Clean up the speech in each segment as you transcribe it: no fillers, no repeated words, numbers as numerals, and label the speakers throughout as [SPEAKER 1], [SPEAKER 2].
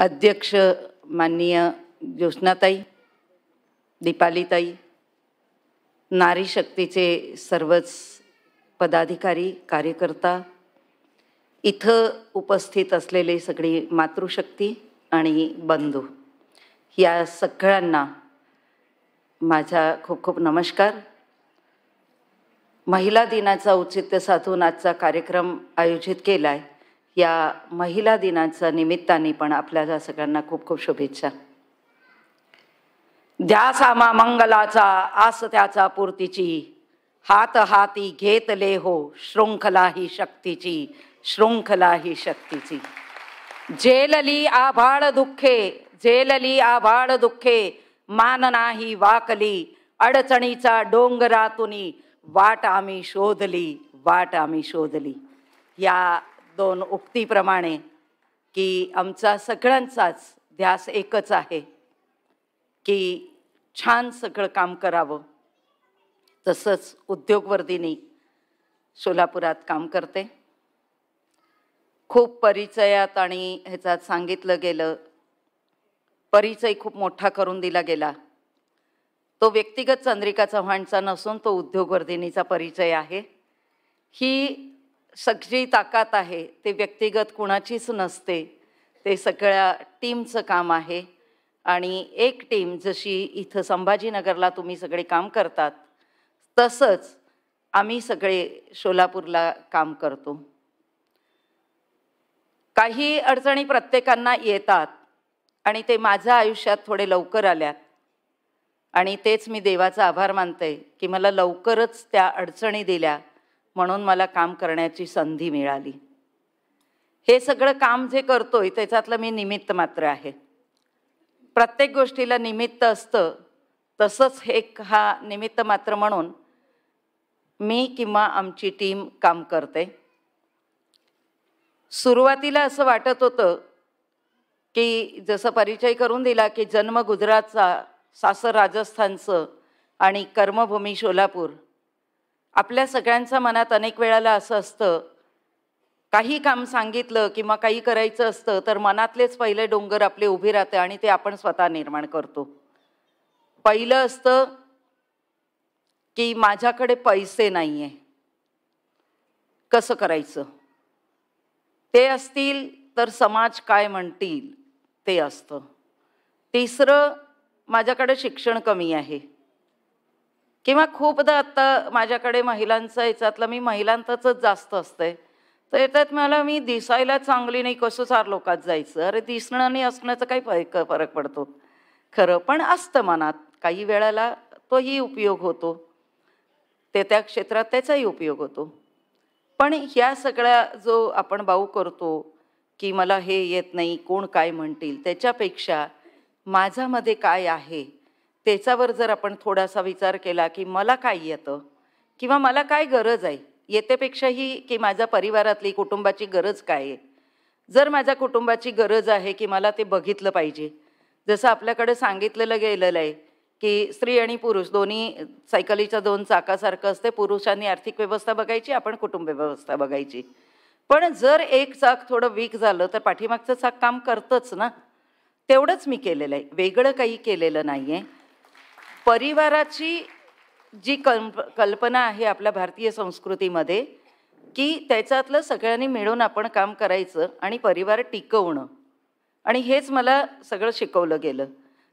[SPEAKER 1] अध्यक्ष माननीय ज्योत्स्नाताई, दीपालीताई, नारी शक्तीचे सर्वच पदाधिकारी, कार्यकर्ता, इथं उपस्थित असलेले सगळी मातृशक्ती आणि बंधू, या सगळ्यांना माझा खूप खूप नमस्कार. महिला दिनाचा औचित्य साधून आजचा कार्यक्रम आयोजित केला आहे. या महिला दिनाच्या निमित्ताने पण आपल्याला सगळ्यांना खूप खूप शुभेच्छा. ध्यासामा मंगलाचा आस त्याचा पूर्तीची, हात हाती घेतले हो शृंखला ही शक्तीची, शृंखला ही शक्तीची. जेलली आभाळ दुःखे, जेलली आभाळ दुःखे, मान नाही वाकली, अडचणीचा डोंगरातुनी वाट आम्ही शोधली, वाट आम्ही शोधली. या दोन उक्तीप्रमाणे की आमचा सगळ्यांचाच ध्यास एकच आहे की छान सगळं काम करावं. तसंच उद्योगवर्धिनी सोलापुरात काम करते. खूप परिचयात आणि ह्याच्यात सांगितलं गेलं, परिचय खूप मोठा करून दिला गेला. तो व्यक्तिगत चंद्रिका चव्हाणचा नसून तो उद्योगवर्धिनीचा परिचय आहे. ही सगळी ताकद आहे ते व्यक्तिगत कुणाचीच नसते, ते सगळ्या टीमचं काम आहे. आणि एक टीम जशी इथं संभाजीनगरला तुम्ही सगळे काम करतात, तसंच आम्ही सगळे सोलापूरला काम करतो. काही अडचणी प्रत्येकांना येतात आणि ते माझ्या आयुष्यात थोडे लवकर आल्यात आणि तेच मी देवाचा आभार मानते की मला लवकरच त्या अडचणी दिल्या, म्हणून मला काम करण्याची संधी मिळाली. हे सगळं काम जे करतोय त्याच्यातलं मी निमित्त मात्र आहे. प्रत्येक गोष्टीला निमित्त असतं, तसंच एक हा निमित्त मात्र म्हणून मी किंवा आमची टीम काम करते. सुरुवातीला असं वाटत होतं की जसं परिचय करून दिला की जन्म गुजरातचा, सासर राजस्थानचं आणि कर्मभूमी सोलापूर. आपल्या सगळ्यांच्या मनात अनेक वेळेला असं असतं, काही काम सांगितलं किंवा काही करायचं असतं तर मनातलेच पहिले डोंगर आपले उभे राहते आणि ते आपण स्वतः निर्माण करतो. पहिलं असतं की माझ्याकडे पैसे नाही आहे, कसं करायचं. ते असतील तर समाज काय म्हणतील ते असतं. तिसरं, माझ्याकडे शिक्षण कमी आहे, किंवा खूपदा आत्ता माझ्याकडे महिलांचं याच्यातलं मी महिलांतच जास्त असते, तर याच्यात मला मी दिसायला चांगली नाही, कसं चार लोकात जायचं. अरे दिसणं आणि असण्याचं काही फरक पडतो खरं, पण असतं मनात. काही वेळेला तोही उपयोग होतो, ते त्या क्षेत्रात त्याचाही उपयोग होतो. पण ह्या सगळ्या जो आपण बाऊ करतो की मला हे येत नाही, कोण काय म्हणतील, त्याच्यापेक्षा माझ्यामध्ये काय आहे त्याच्यावर जर आपण थोडासा विचार केला की मला काय येतं किंवा मला काय गरज आहे, येतेपेक्षाही की माझ्या परिवारातली कुटुंबाची गरज काय आहे. जर माझ्या कुटुंबाची गरज आहे की मला ते बघितलं पाहिजे, जसं आपल्याकडे सांगितलेलं गेलेलं आहे की स्त्री आणि पुरुष दोन्ही सायकलीच्या दोन चाकासारखं असते. पुरुषांनी आर्थिक व्यवस्था बघायची, आपण कुटुंब व्यवस्था बघायची. पण जर एक चाक थोडं वीक झालं तर पाठीमागचं चाक काम करतंच ना. तेवढंच मी केलेलं आहे, वेगळं काही केलेलं नाही आहे. परिवाराची जी कल्पना आहे आपल्या भारतीय संस्कृतीमध्ये की त्याच्यातलं सगळ्यांनी मिळून आपण काम करायचं आणि परिवार टिकवणं, आणि हेच मला सगळं शिकवलं गेलं.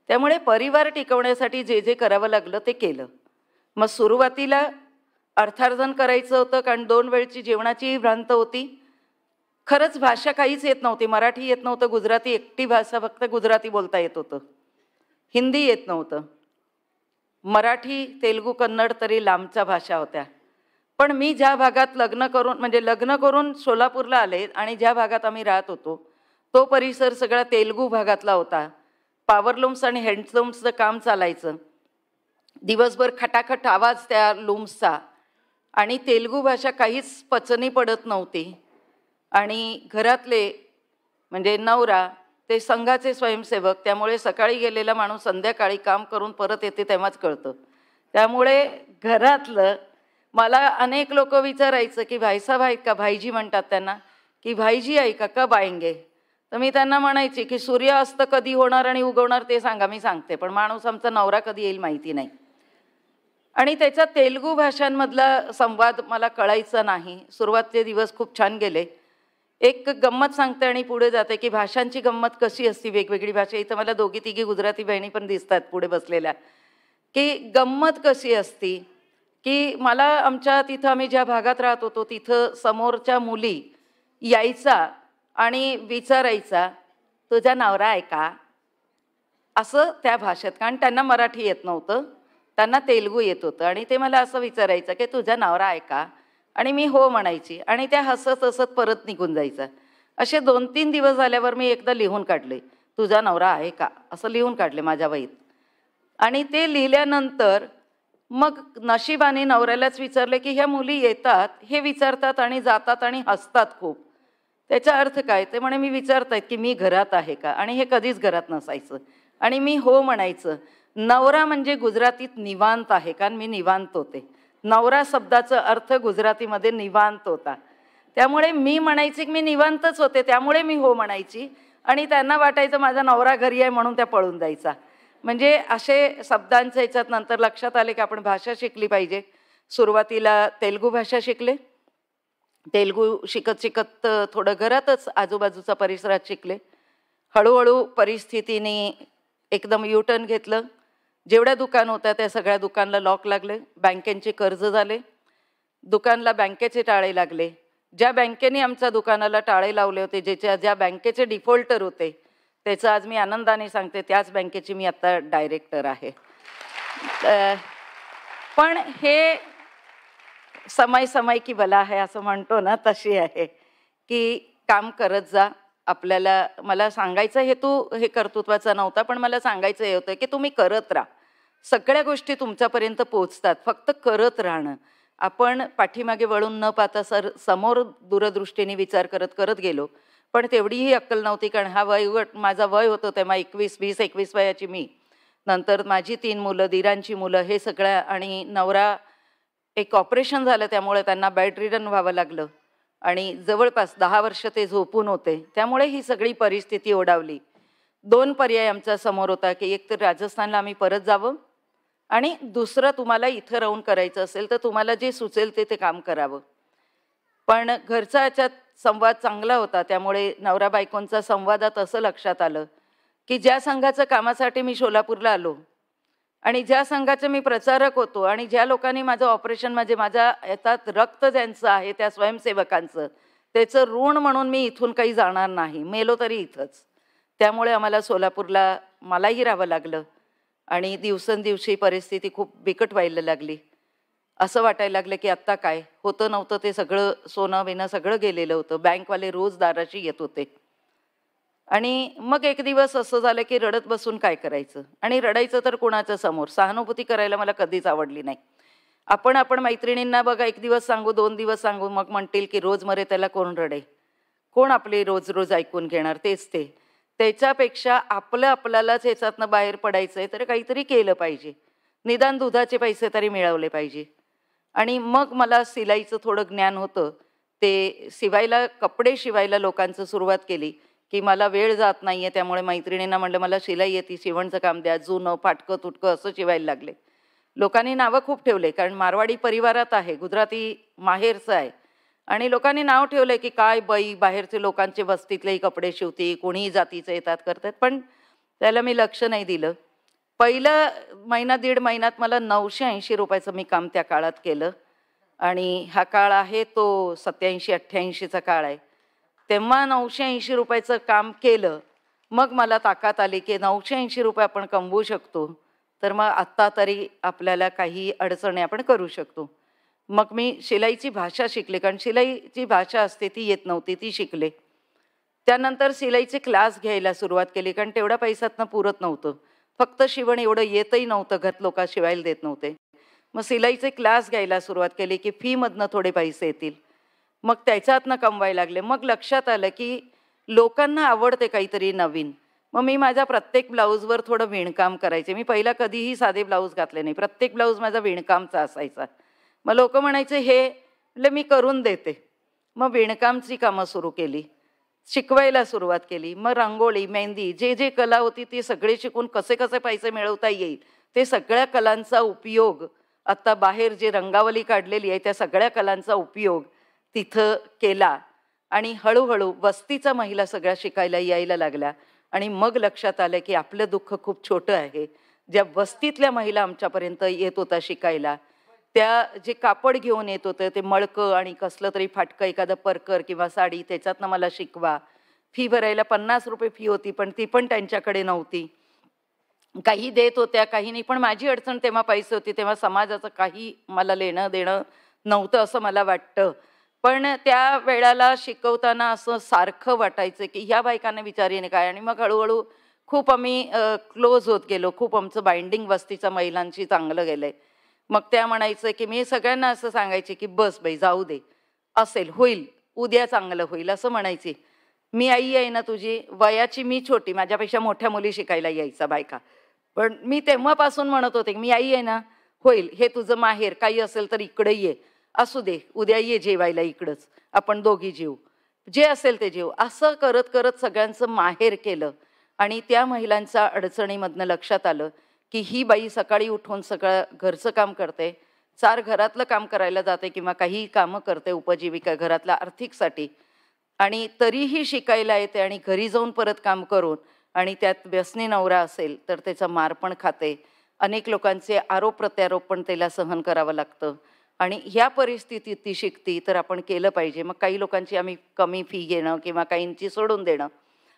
[SPEAKER 1] त्यामुळे परिवार टिकवण्यासाठी जे जे करावं लागलं ते केलं. मग सुरुवातीला अर्थार्जन करायचं होतं, कारण 2 वेळची जेवणाची भ्रांत होती. खरंच भाषा काहीच येत नव्हती, मराठी येत नव्हतं, गुजराती एकटी भाषा फक्त गुजराती बोलता येत होतं, हिंदी येत नव्हतं. मराठी, तेलुगू, कन्नड तरी लांबच्या भाषा होत्या. पण मी ज्या भागात लग्न करून सोलापूरला आले आणि ज्या भागात आम्ही राहत होतो तो परिसर सगळा तेलुगू भागातला होता. पॉवरलूम्स आणि हँडलूम्सचं काम चालायचं. दिवसभर खटाखट आवाज त्या लूम्सचा, आणि तेलुगू भाषा काहीच पचनी पडत नव्हती. आणि घरातले म्हणजे नवरा ते संघाचे स्वयंसेवक, त्यामुळे सकाळी गेलेला माणूस संध्याकाळी काम करून परत येते तेव्हाच कळतं. त्यामुळे घरातलं मला अनेक लोक विचारायचं की भाईसाहेब आहेत का, भाईजी म्हणतात त्यांना, की भाईजी आहे का, कब आएंगे. तर मी त्यांना म्हणायची की सूर्यास्त कधी होणार आणि उगवणार ते सांगा, मी सांगते, पण माणूस आमचा नवरा कधी येईल माहिती नाही. आणि त्याच्या तेलुगू भाषांमधला संवाद मला कळायचा नाही. सुरुवातचे दिवस खूप छान गेले. एक गंमत सांगते आणि पुढे जाते की भाषांची गंमत कशी असती, वेगवेगळी भाषा. इथं मला दोघी तिघी गुजराती बहिणी पण दिसतात पुढे बसलेल्या, की गंमत कशी असती की मला आमच्या तिथं आम्ही ज्या भागात राहत होतो तिथं समोरच्या मुली यायचा आणि विचारायचा, तुझा नवरा आहे का, असं त्या भाषेत. कारण त्यांना मराठी येत नव्हतं, त्यांना तेलुगू येत होतं. आणि ते मला असं विचारायचं की तुझा नवरा आहे का, आणि मी हो म्हणायची आणि त्या हसत हसत परत निघून जायचं. असे 2-3 दिवस झाल्यावर मी एकदा लिहून काढले, तुझा नवरा आहे का, असं लिहून काढले माझ्या वहीत. आणि ते लिहिल्यानंतर मग नशिबाने नवऱ्यालाच विचारलं की ह्या मुली येतात, हे विचारतात आणि जातात आणि हसतात खूप, त्याचा अर्थ काय. ते म्हणे मी विचारतायत की मी घरात आहे का, आणि हे कधीच घरात नसायचं. आणि मी हो म्हणायचं. नवरा म्हणजे गुजरातीत निवांत आहे, कारण मी निवांत होते. नवरा शब्दाचा अर्थ गुजरातीमध्ये निवांत होता. त्यामुळे मी म्हणायची की मी निवांतच होते, त्यामुळे मी हो म्हणायची. आणि त्यांना वाटायचं माझा नवरा घरी आहे म्हणून त्या पळून जायचा. म्हणजे असे शब्दांच्या ह्याच्यात नंतर लक्षात आले की आपण भाषा शिकली पाहिजे. सुरुवातीला तेलुगू भाषा शिकले. तेलुगू शिकत शिकत थोडं घरातच आजूबाजूचा परिसरात शिकले. हळूहळू परिस्थितीने एकदम युटर्न घेतलं. जेवढ्या दुकान होत्या त्या सगळ्या दुकानला लॉक लागले. बँकेचे कर्ज झाले. दुकानला बँकेचे टाळे लागले. ज्या बँकेने आमच्या दुकानाला टाळे लावले होते, ज्या बँकेचे डिफॉल्टर होते, त्याचं आज मी आनंदाने सांगते, त्याच बँकेची मी आता डायरेक्टर आहे. पण हे समय समय की बला आहे असं म्हणतो ना, तशी आहे की काम करत जा. आपल्याला मला सांगायचं हेतू हे कर्तृत्वाचा नव्हता, पण मला सांगायचं हे होतं की तुम्ही करत राहा. सगळ्या गोष्टी तुमच्यापर्यंत पोहोचतात, फक्त करत राहणं. आपण पाठीमागे वळून न पाहता समोर दूरदृष्टीने विचार करत करत गेलो. पण तेवढीही अक्कल नव्हती, कारण हा वयोगट माझा वय होतं तेव्हा 21 वयाची मी. नंतर माझी 3 मुलं, दिरांची मुलं, हे सगळ्या. आणि नवरा एक ऑपरेशन झालं, त्यामुळे त्यांना बेड रिडन व्हावं लागलं. आणि जवळपास 10 वर्ष ते झोपून होते. त्यामुळे ही सगळी परिस्थिती ओढावली. 2 पर्याय आमच्या समोर होता की एक तर राजस्थानला आम्ही परत जावं, आणि दुसरं तुम्हाला इथं राहून करायचं असेल तर तुम्हाला जे सुचेल ते काम करावं. पण घरचा याच्यात संवाद चांगला होता, त्यामुळे नवरा बायकोंचा संवादात असं लक्षात आलं की ज्या संघाच्या कामासाठी मी सोलापूरला आलो आणि ज्या संघाचे मी प्रचारक होतो आणि ज्या लोकांनी माझं ऑपरेशन, म्हणजे माझ्या याच्यात रक्त ज्यांचं आहे त्या स्वयंसेवकांचं, त्याचं ऋण म्हणून मी इथून काही जाणार नाही, मेलो तरी इथंच. त्यामुळे आम्हाला सोलापूरला मलाही राहावं लागलं. आणि दिवसेंदिवशी परिस्थिती खूप बिकट व्हायला लागली. असं वाटायला लागलं की आत्ता काय होतं नव्हतं ते सगळं, सोनं बिनं सगळं गेलेलं होतं. बँकवाले रोज दाराशी येत होते. आणि मग एक दिवस असं झालं की रडत बसून काय करायचं, आणि रडायचं तर कोणाच्या समोर. सहानुभूती करायला मला कधीच आवडली नाही. आपण मैत्रिणींना बघा, 1 दिवस सांगू, 2 दिवस सांगू, मग म्हणतील की रोज मरे त्याला कोण रडे, कोण आपली रोज रोज ऐकून घेणार, तेच ते. त्याच्यापेक्षा आपल्यालाच ह्याच्यातनं बाहेर पडायचं आहे तर काहीतरी केलं पाहिजे, निदान दुधाचे पैसे तरी मिळवले पाहिजे. आणि मग मला सिलाईचं थोडं ज्ञान होतं. ते शिवायला, कपडे शिवायला लोकांचं सुरुवात केली की मला वेळ जात नाही आहे, त्यामुळे मैत्रिणींना म्हणलं मला शिलाई येते, शिवणचं काम द्या. जुनं फाटकं तुटकं असं शिवायला लागले. लोकांनी नावं खूप ठेवले, कारण मारवाडी परिवारात आहे, गुजराती माहेरचं आहे. आणि लोकांनी नाव ठेवलंय की काय बाई, बाहेरचे लोकांचे वस्तीतलेही कपडे शिवते, कोणीही जातीचे येतात करतात. पण त्याला मी लक्ष नाही दिलं. पहिलं महिना 1.5 महिन्यात मला 980 रुपयाचं मी काम त्या काळात केलं. आणि हा काळ आहे तो 87-88चा काळ आहे. तेव्हा 980 रुपयाचं काम केलं. मग मला ताकद आली की 980 रुपये आपण कमवू शकतो, तर मग आत्ता तरी आपल्याला काही अडचणी आपण करू शकतो. मग मी शिलाईची भाषा शिकले, कारण शिलाईची भाषा असते ती येत नव्हती, ती शिकले. त्यानंतर शिलाईचे क्लास घ्यायला सुरुवात केली, कारण तेवढ्या पैशातनं पुरत नव्हतं. फक्त शिवण एवढं येतही नव्हतं, घरात लोक शिवायला देत नव्हते. मग शिलाईचे क्लास घ्यायला सुरुवात केली की फीमधनं थोडे पैसे येतील. मग त्याच्यातनं कमवायला लागले. मग लक्षात आलं की लोकांना आवडते काहीतरी नवीन. मग मी माझ्या प्रत्येक ब्लाऊजवर थोडं विणकाम करायचे. मी पहिला कधीही साधे ब्लाऊज घातले नाही, प्रत्येक ब्लाऊज माझा विणकामचा असायचा. मग लोक म्हणायचे हे, म्हणजे मी करून देते. मग विणकामची कामं सुरू केली. शिकवायला सुरुवात केली. मग रांगोळी, मेहंदी, जे जे कला होती ती सगळे शिकून कसे कसे पैसे मिळवता येईल ते सगळ्या कलांचा उपयोग, आता बाहेर जे रंगावली काढलेली आहे त्या सगळ्या कलांचा उपयोग तिथं केला. आणि हळूहळू वस्तीचा महिला सगळ्या शिकायला यायला लागल्या. आणि मग लक्षात आलं की आपलं दुःख खूप छोटं आहे. ज्या वस्तीतल्या महिला आमच्यापर्यंत येत होत्या शिकायला, त्या जे कापड घेऊन येत होते ते मळकं आणि कसलं तरी फाटकं एखादं परकर किंवा साडी, त्याच्यातनं मला शिकवा. फी भरायला 50 रुपये फी होती, पण ती पण त्यांच्याकडे नव्हती. काही देत होत्या, काही नाही. पण माझी अडचण तेव्हा पैसे होती, तेव्हा समाजाचं काही मला लेणं देणं नव्हतं असं मला वाटतं. पण त्या वेळेला शिकवताना असं सारखं वाटायचं की ह्या बायकांना विचारीने काय. आणि मग हळूहळू खूप आम्ही क्लोज होत गेलो. खूप आमचं बाइंडिंग वस्तीच्या महिलांशी चांगलं गेलंय. मग त्या म्हणायचं की मी सगळ्यांना असं सांगायचे की बस बाई जाऊ दे, असेल होईल, उद्या चांगलं होईल असं म्हणायची. मी आई आहे ना तुझी, वयाची मी छोटी, माझ्यापेक्षा मोठ्या मुली शिकायला यायचा बायका. पण मी तेव्हापासून म्हणत होते की मी आई आहे ना, होईल, हे तुझं माहेर, काही असेल तर इकडे ये, असू दे, उद्या ये जेवायला इकडंच, आपण दोघी जेवू, जे असेल ते जेवू. असं करत करत सगळ्यांचं माहेर केलं. आणि त्या महिलांच्या अडचणीमधनं लक्षात आलं की ही बाई सकाळी उठून सगळं घरचं काम करते, 4 घरातलं काम करायला जाते किंवा काही कामं करते उपजीविका घरातल्या आर्थिकसाठी, आणि तरीही शिकायला येते आणि घरी जाऊन परत काम करून, आणि त्यात व्यसनी नवरा असेल तर त्याचा मार पण खाते. अनेक लोकांचे आरोप प्रत्यारोप पण त्याला सहन करावं लागतं. आणि ह्या परिस्थितीत ती शिकती तर आपण केलं पाहिजे. मग काही लोकांची आम्ही कमी फी घेणं किंवा काहींची सोडून देणं,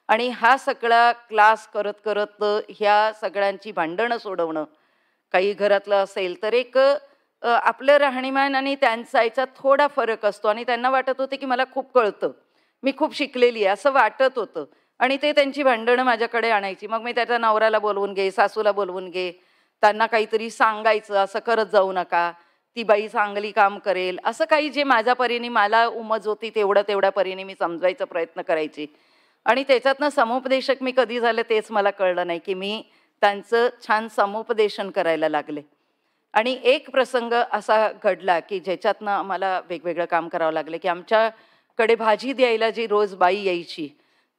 [SPEAKER 1] आणि हा सगळा क्लास करत करत ह्या सगळ्यांची भांडणं सोडवणं. काही घरातलं असेल तर एक आपलं राहणीमान आणि त्यांचा याच्यात थोडा फरक असतो, आणि त्यांना वाटत होते की मला खूप कळतं, मी खूप शिकलेली आहे असं वाटत होतं. आणि ते त्यांची भांडणं माझ्याकडे आणायची. मग मी त्याच्या नवऱ्याला बोलवून घे, सासूला बोलवून घे, त्यांना काहीतरी सांगायचं, असं करत जाऊ नका, ती बाई चांगली काम करेल, असं काही जे माझ्या परीने मला उमज होती तेवढ्या परीने मी समजायचा प्रयत्न करायची. आणि त्याच्यातनं समुपदेशक मी कधी झाले तेच मला कळलं नाही की मी त्यांचं छान समुपदेशन करायला लागले. आणि एक प्रसंग असा घडला की ज्याच्यातनं आम्हाला वेगवेगळं काम करावं लागलं. की आमच्याकडे भाजी द्यायला जी रोज बाई यायची,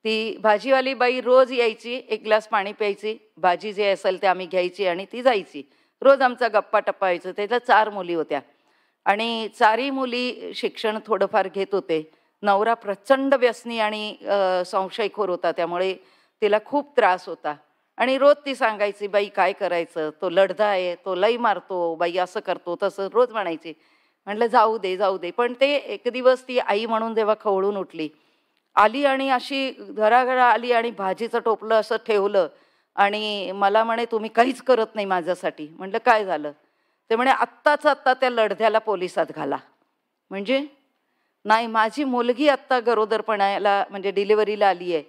[SPEAKER 1] ती भाजीवाली बाई रोज यायची, 1 ग्लास पाणी प्यायची, भाजी जे असेल ते आम्ही घ्यायची आणि ती जायची. रोज आमचा गप्पा टप्पा व्हायचा. त्याच्या 4 मुली होत्या आणि 4ही मुली शिक्षण थोडंफार घेत होते. नवरा प्रचंड व्यसनी आणि संशयखोर होता, त्यामुळे तिला खूप त्रास होता. आणि रोज ती सांगायची, बाई काय करायचं, तो लढदा आहे, तो लई मारतो, बाई असं करतो तसं रोज म्हणायची. म्हटलं जाऊ दे जाऊ दे. पण ते एक दिवस ती आई म्हणून जेव्हा खवळून उठली, आली आणि अशी घराघरा आली आणि भाजीचं टोपलं असं ठेवलं आणि मला म्हणे तुम्ही काहीच करत नाही माझ्यासाठी. म्हटलं काय झालं? ते म्हणे आत्ताच आत्ता त्या लढद्याला पोलिसात घाला. म्हणजे नाही, माझी मुलगी आत्ता गरोदरपणाला म्हणजे डिलिव्हरीला आली आहे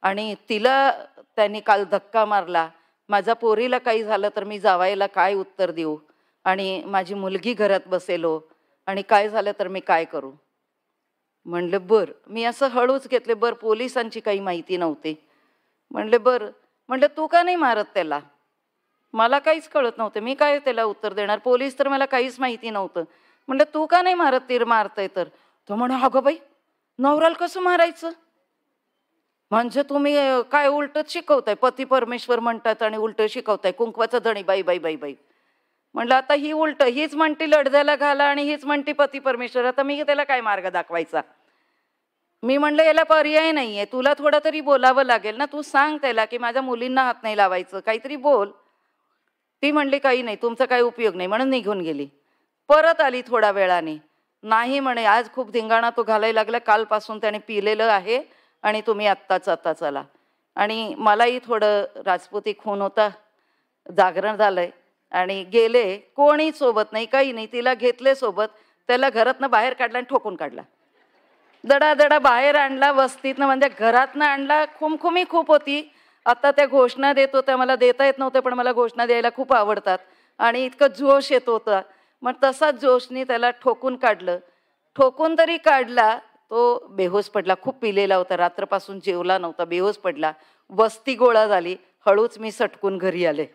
[SPEAKER 1] आणि तिला त्यांनी काल धक्का मारला. माझ्या पोरीला काही झालं तर मी जावायला काय उत्तर देऊ, आणि माझी मुलगी घरात बसेलो, आणि काय झालं तर मी काय करू. म्हणलं बरं. मी असं हळूच घेतले, बरं पोलिसांची काही माहिती नव्हती. म्हणले बरं. म्हणलं तू का नाही मारत त्याला? मला काहीच कळत नव्हतं, मी काय त्याला उत्तर देणार, पोलीस तर मला काहीच माहिती नव्हतं. म्हणलं तू का नाही मारत, तीर मारतंय तर? तो म्हणे अगं बाई, नवऱ्याला कसं मारायचं? म्हणजे तुम्ही काय उलटच शिकवताय, पती परमेश्वर म्हणतात आणि उलट शिकवताय, कुंकवाचं धणी. बाई बाई बाई बाई. म्हणलं आता ही उलट, हीच म्हणते लढद्याला घाला आणि हीच म्हणते पती परमेश्वर, आता मी त्याला काय मार्ग दाखवायचा? मी म्हणलं याला पर्याय नाहीये, तुला थोडं तरी बोलावं लागेल ना, तू सांग त्याला की माझ्या मुलींना हात नाही लावायचं, काहीतरी बोल. ती म्हणली काही नाही, तुमचा काही उपयोग नाही, म्हणून निघून गेली. परत आली थोड्या वेळाने, नाही म्हणे आज खूप धिंगाणा तो घालायला लागला, कालपासून त्याने पिलेलं आहे आणि तुम्ही आत्ताच आता चला. आणि मलाही थोडं राजपुती खून होता, जागरण झालंय आणि गेले. कोणी सोबत नाही, काही नाही. तिला घेतले सोबत, त्याला घरातनं बाहेर काढला आणि ठोकून काढला. दडा बाहेर आणला वस्तीतनं, म्हणजे घरातनं आणला. खुमखुमी खूप होती. आता त्या घोषणा देत होत्या, मला देता येत नव्हतं पण मला घोषणा द्यायला खूप आवडतात आणि इतकं जोश येत होता. मग तसाच जोशनी त्याला ठोकून काढलं. ठोकून तरी काढला, तो बेहोश पडला. खूप पिलेला होता, रात्रपासून जेवला नव्हता, बेहोश पडला. वस्ती गोळा झाली. हळूच मी सटकून घरी आले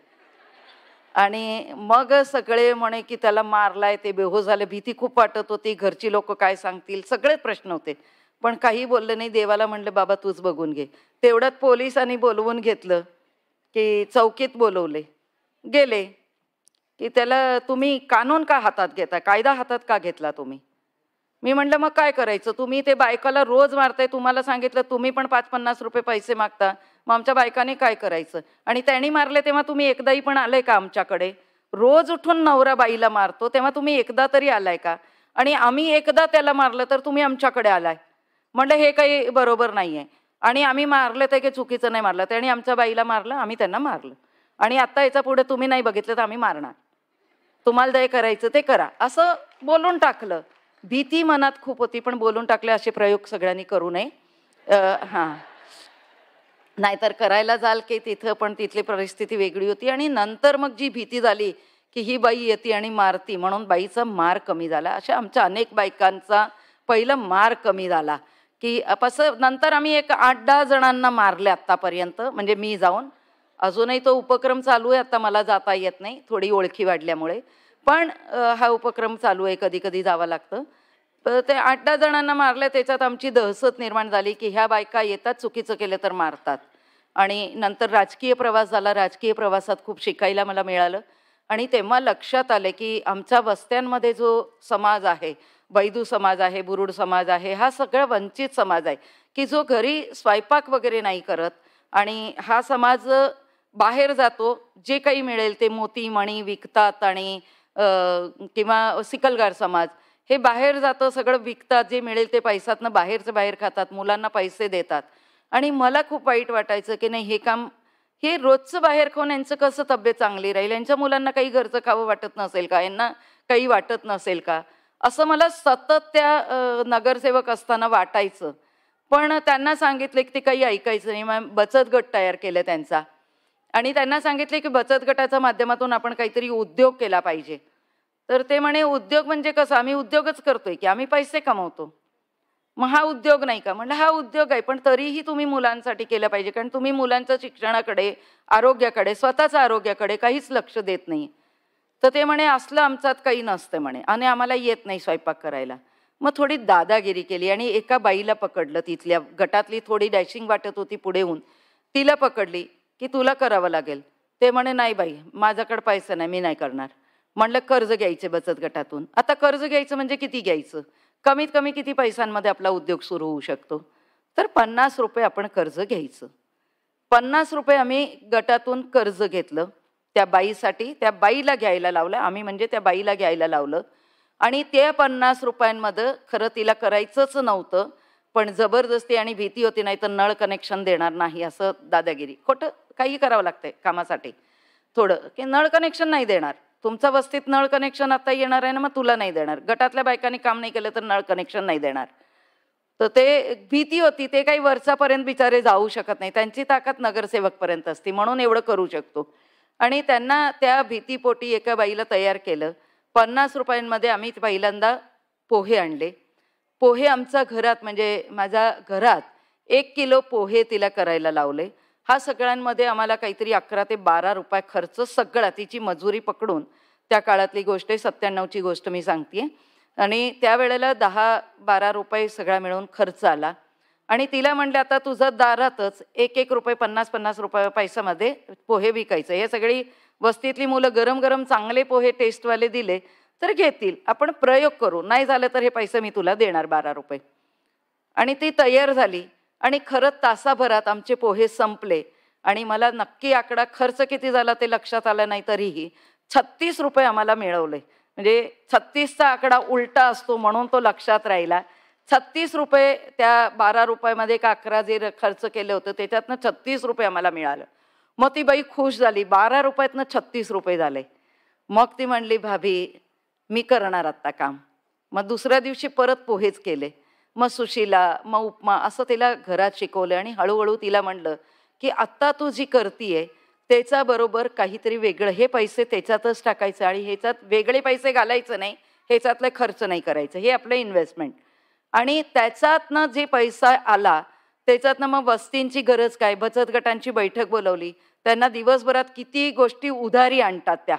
[SPEAKER 1] आणि मग सगळे म्हणे की त्याला मारलाय, ते बेहोश झाले. भीती खूप वाटत होती, घरची लोक काय सांगतील, सगळेच प्रश्न होते. पण काही बोललं नाही. देवाला म्हणलं बाबा तूच बघून घे. तेवढ्यात पोलिसांनी बोलवून घेतलं की चौकीत बोलवले. गेले की त्याला तुम्ही कानून का हातात घेता, कायदा हातात का घेतला तुम्ही? मी म्हटलं मग काय करायचं, तुम्ही ते बायकाला रोज मारताय, तुम्हाला सांगितलं तुम्ही पण 5-50 रुपये पैसे मागता, मग आमच्या बायकाने काय करायचं? आणि त्यांनी मारले तेव्हा तुम्ही एकदाही पण आले का आमच्याकडे? रोज उठून नवरा बाईला मारतो तेव्हा तुम्ही एकदा तरी आलाय का? आणि आम्ही एकदा त्याला मारलं तर तुम्ही आमच्याकडे आलाय. म्हटलं हे काही बरोबर नाही आहे. आणि आम्ही मारलं ते काही चुकीचं नाही मारलं, त्यांनी आमच्या बाईला मारलं, आम्ही त्यांना मारलं. आणि आता याच्या पुढे तुम्ही नाही बघितलं तर आम्ही मारणार, तुम्हाला जे करायचं ते करा, असं बोलून टाकलं. भीती मनात खूप होती पण बोलून टाकले. असे प्रयोग सगळ्यांनी करू नये. हां, नाहीतर करायला जाल की तिथं पण तिथली परिस्थिती वेगळी होती. आणि नंतर मग जी भीती झाली की ही बाई येते आणि मारती, म्हणून बाईचा मार कमी झाला. अशा आमच्या अनेक बायकांचा पहिला मार कमी झाला की असं. नंतर आम्ही एक 8-10 जणांना मारले आत्तापर्यंत, म्हणजे मी जाऊन. अजूनही तो उपक्रम चालू आहे. आता मला जाता येत नाही थोडी ओळखी वाढल्यामुळे, पण हा उपक्रम चालू आहे, कधी कधी जावं लागतं. तर ते 8-10 जणांना मारले. त्याच्यात आमची दहशत निर्माण झाली की ह्या बायका येतात, चुकीचं केलं तर मारतात. आणि नंतर राजकीय प्रवास झाला. राजकीय प्रवासात खूप शिकायला मला मिळालं. आणि तेव्हा लक्षात आले की आमच्या वस्त्यांमध्ये जो समाज आहे, बैदू समाज आहे, बुरुड समाज आहे, हा सगळा वंचित समाज आहे की जो घरी स्वयंपाक वगैरे नाही करत. आणि हा समाज बाहेर जातो, जे काही मिळेल ते मोती मणी विकतात. आणि किंवा सिकलगार समाज हे बाहेर जातं, सगळं विकतात, जे मिळेल ते पैशातनं बाहेरचं बाहेर खातात, मुलांना पैसे देतात. आणि मला खूप वाईट वाटायचं की नाही, हे काम, हे रोजचं बाहेर खाऊन यांचं कसं तब्येत चांगली राहील, यांच्या मुलांना काही घरचं खावं वाटत नसेल का, यांना काही वाटत नसेल का, असं मला सतत त्या नगरसेवक असताना वाटायचं. पण त्यांना सांगितले की ते काही ऐकायचं नाही. मग बचत गट तयार केले त्यांचा. आणि त्यांना सांगितले की बचत गटाच्या माध्यमातून आपण काहीतरी उद्योग केला पाहिजे. तर ते म्हणे उद्योग म्हणजे कसं, आम्ही उद्योगच करतोय की आम्ही पैसे कमवतो, मग हा उद्योग नाही का? म्हटलं हा उद्योग आहे, पण तरीही तुम्ही मुलांसाठी केलं पाहिजे, कारण तुम्ही मुलांच्या शिक्षणाकडे, आरोग्याकडे, स्वतःच्या आरोग्याकडे काहीच लक्ष देत नाही. तर ते म्हणे असलं आमच्यात काही नसतं म्हणे, आणि आम्हाला येत नाही स्वयंपाक करायला. मग थोडी दादागिरी केली आणि एका बाईला पकडलं, तिथल्या गटातली थोडी डॅशिंग वाटत होती पुढे होऊन, तिला पकडली की तुला करावं लागेल. ते म्हणे नाही बाई, माझ्याकडे पैसा नाही, मी नाही करणार. म्हणलं कर्ज घ्यायचे बचत गटातून. आता कर्ज घ्यायचं म्हणजे किती घ्यायचं, कमीत कमी किती पैशांमध्ये आपला उद्योग सुरू होऊ शकतो? तर 50 रुपये आपण कर्ज घ्यायचं. 50 रुपये आम्ही गटातून कर्ज घेतलं त्या बाईसाठी. त्या बाईला घ्यायला लावलं आम्ही, म्हणजे त्या बाईला घ्यायला लावलं. आणि त्या 50 रुपयांमध्ये खरं तिला करायचंच नव्हतं, पण जबरदस्ती आणि भीती होती, नाही तर नळ कनेक्शन देणार नाही असं दादागिरी. खोटं काही करावं लागतंय कामासाठी थोडं, की नळ कनेक्शन नाही देणार, तुमच्या वस्तीत नळ कनेक्शन आता येणार आहे ना, मग तुला नाही देणार. गटातल्या बायकांनी काम नाही केलं तर नळ कनेक्शन नाही देणार. तर ते भीती होती. ते काही वर्षापर्यंत बिचारे जाऊ शकत नाही, त्यांची ताकद नगरसेवकपर्यंत असते, म्हणून एवढं करू शकतो. आणि त्यांना त्या भीतीपोटी एका बाईला तयार केलं. 50 रुपयांमध्ये आम्ही पहिल्यांदा पोहे आणले. पोहे आमच्या घरात, म्हणजे माझ्या घरात 1 किलो पोहे तिला करायला लावले. हा सगळ्यांमध्ये आम्हाला काहीतरी 11 ते 12 रुपये खर्च सगळा, तिची मजुरी पकडून. त्या काळातली गोष्ट आहे, 97ची गोष्ट मी सांगते. आणि त्यावेळेला 10-12 रुपये सगळा मिळून खर्च आला. आणि तिला म्हणले आता तुझं दारातच 1-1 रुपये 50-50 रुपये पैशामध्ये पोहे विकायचं. हे सगळी वस्तीतली मुलं गरम गरम चांगले पोहे टेस्टवाले दिले तर घेतील, आपण प्रयोग करू, नाही झालं तर हे पैसे मी तुला देणार 12 रुपये. आणि ती तयार झाली. आणि खरंच तासाभरात आमचे पोहे संपले. आणि मला नक्की आकडा खर्च किती झाला ते लक्षात आलं नाही, तरीही 36 रुपये आम्हाला मिळवले. म्हणजे 36चा आकडा उलटा असतो म्हणून तो लक्षात राहिला. 36 रुपये त्या 12 रुपयामध्ये का 11 जे खर्च केलं होतं त्याच्यातनं 36 रुपये आम्हाला मिळालं. मग ती बाई खुश झाली, 12 रुपयातनं 36 रुपये झाले. मग ती म्हणली भाभी मी करणार आत्ता काम. मग दुसऱ्या दिवशी परत पोहेच केले, मग सुशीला, मग उपमा, असं तिला घरात शिकवलं. आणि हळूहळू तिला म्हणलं की आत्ता तू जी करतीये त्याच्याबरोबर काहीतरी वेगळं, हे पैसे त्याच्यातच टाकायचं आणि ह्याच्यात वेगळे पैसे घालायचं नाही, ह्याच्यातले खर्च नाही करायचं, हे आपलं इन्व्हेस्टमेंट. आणि त्याच्यातनं जे पैसा आला त्याच्यातनं मग वस्तींची गरज काय, बचत गटांची बैठक बोलवली. त्यांना दिवसभरात किती गोष्टी उधारी आणतात, त्या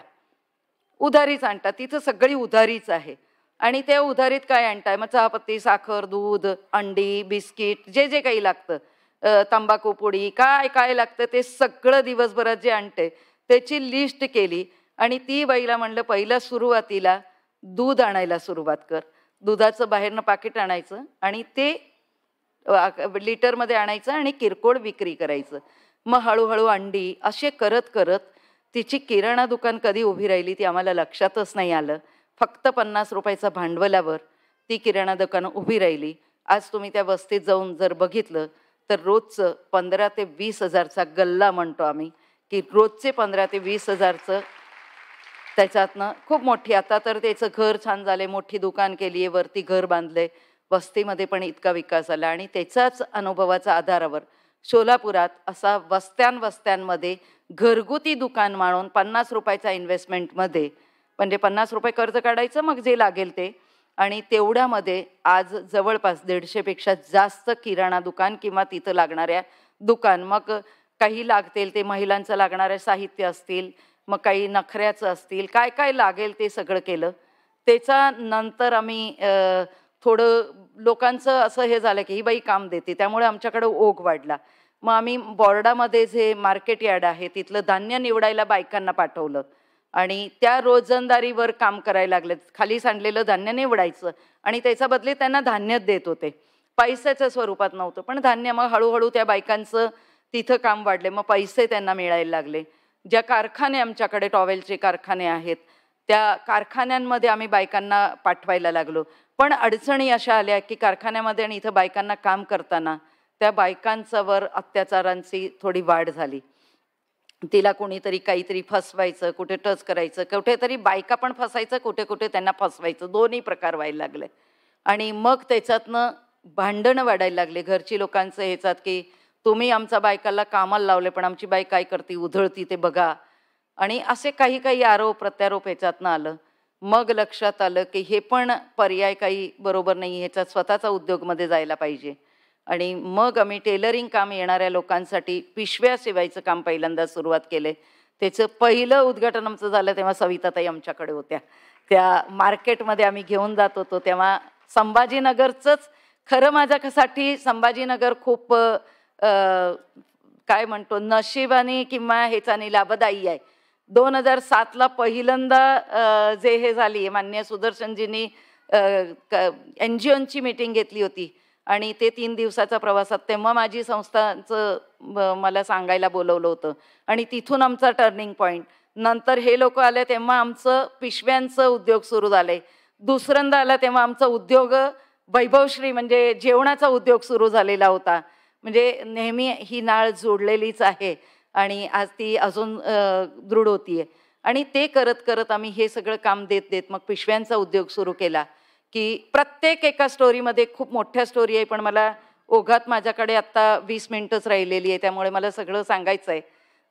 [SPEAKER 1] उधारीच आणतात, तिथं सगळी उधारीच आहे. आणि त्या उधारीत काय आणताय, मग चहापत्ती, साखर, दूध, अंडी, बिस्किट, जे जे काही लागतं, तंबाखू पुडी, काय काय लागतं ते सगळं दिवसभरात जे आणते त्याची लिस्ट केली. आणि ती बाईला म्हणलं, पहिल्या सुरुवातीला दूध आणायला सुरुवात कर. दुधाचं बाहेरनं पाकिट आणायचं आणि ते लिटरमध्ये आणायचं आणि किरकोळ विक्री करायचं. मग हळूहळू अंडी असे करत करत तिची किराणा दुकान कधी उभी राहिली ती आम्हाला लक्षातच नाही आलं. फक्त 50 रुपयाच्या भांडवलावर ती किराणा दुकान उभी राहिली. आज तुम्ही त्या वस्तीत जाऊन जर बघितलं तर रोजचं 15 ते 20 हजारचा गल्ला म्हणतो आम्ही, की रोजचे 15 ते 20 हजारचं त्याच्यातनं खूप मोठी, आता तर त्याचं घर छान झाले, मोठी दुकान केली आहे, वरती घर बांधले, वस्तीमध्ये पण इतका विकास झाला. आणि त्याच्याच अनुभवाच्या आधारावर सोलापुरात असा वस्त्यांमध्ये घरगुती दुकान मानून 50 रुपयाच्या इन्व्हेस्टमेंटमध्ये, म्हणजे 50 रुपये कर्ज काढायचं, मग जे लागेल ते, आणि तेवढ्यामध्ये आज जवळपास 150पेक्षा जास्त किराणा दुकान किंवा तिथं लागणाऱ्या दुकान, मग काही लागतील ते महिलांचं लागणारे साहित्य असतील, मग काही नखऱ्याचं असतील, काय काय लागेल ते सगळं केलं. त्याच्या नंतर आम्ही थोडं लोकांचं असं हे झालं की ही बाई काम देते, त्यामुळे आमच्याकडे ओघ वाढला. मग आम्ही बोर्डामध्ये जे मार्केट यार्ड आहे तिथलं धान्य निवडायला बायकांना पाठवलं आणि त्या रोजंदारीवर काम करायला लागले. खाली सांडलेलं धान्य निवडायचं आणि त्याच्या बदली त्यांना धान्यच देत होते, पैशाच्या स्वरूपात नव्हतं पण धान्य. मग हळूहळू त्या बायकांचं तिथं काम वाढले, मग पैसे त्यांना मिळायला लागले. ज्या कारखाने आमच्याकडे टॉवेलचे कारखाने आहेत त्या कारखान्यांमध्ये आम्ही बायकांना पाठवायला लागलो. पण अडचणी अशा आल्या की कारखान्यामध्ये आणि इथं बायकांना काम करताना त्या बायकांच्यावर अत्याचारांची थोडी वाढ झाली. तिला कोणीतरी काहीतरी फसवायचं, कुठे टच करायचं, कुठेतरी बायका पण फसायचं, कुठे कुठे त्यांना फसवायचं, दोन्ही प्रकार व्हायला लागले. आणि मग त्याच्यातनं भांडणं वाढायला लागले घरची लोकांचं ह्याच्यात की तुम्ही आमच्या बायकाला कामाला लावले पण आमची बाई काय करते, उधळती ते बघा. आणि असे काही काही आरोप प्रत्यारोप ह्याच्यातनं आलं. मग लक्षात आलं की हे पण पर्याय काही बरोबर नाही, ह्याच्यात स्वतःचा उद्योगमध्ये जायला पाहिजे. आणि मग आम्ही टेलरिंग काम येणाऱ्या लोकांसाठी पिशव्या शिवायचं काम पहिल्यांदा सुरुवात केले. त्याचं पहिलं उद्घाटन आमचं झालं तेव्हा सविताताई आमच्याकडे होत्या. त्या मार्केटमध्ये आम्ही घेऊन जात होतो तेव्हा संभाजीनगरचंच खरं माझ्यासाठी संभाजीनगर खूप काय म्हणतो नशिबाने किंवा ह्याचाने लाभदायी आहे. 2007ला पहिल्यांदा जे हे झाली मान्य सुदर्शनजींनी NGOची मीटिंग घेतली होती आणि ते 3 दिवसाच्या प्रवासात तेव्हा माझी संस्थांचं मला सांगायला बोलवलं होतं आणि तिथून आमचा टर्निंग पॉईंट. नंतर हे लोक आले तेव्हा आमचं पिशव्यांचं उद्योग सुरू झाले. दुसऱ्यांदा आला तेव्हा आमचा उद्योग वैभवश्री म्हणजे जेवणाचा उद्योग सुरू झालेला होता. म्हणजे नेहमी ही नाळ जोडलेलीच आहे आणि आज ती अजून दृढ होतीये. आणि ते करत करत आम्ही हे सगळं काम देत देत मग पिशव्यांचा उद्योग सुरू केला की प्रत्येक एका स्टोरीमध्ये खूप मोठ्या स्टोरी आहे पण मला ओघात माझ्याकडे आत्ता 20 मिनिटच राहिलेली आहे त्यामुळे मला सगळं सांगायचं आहे.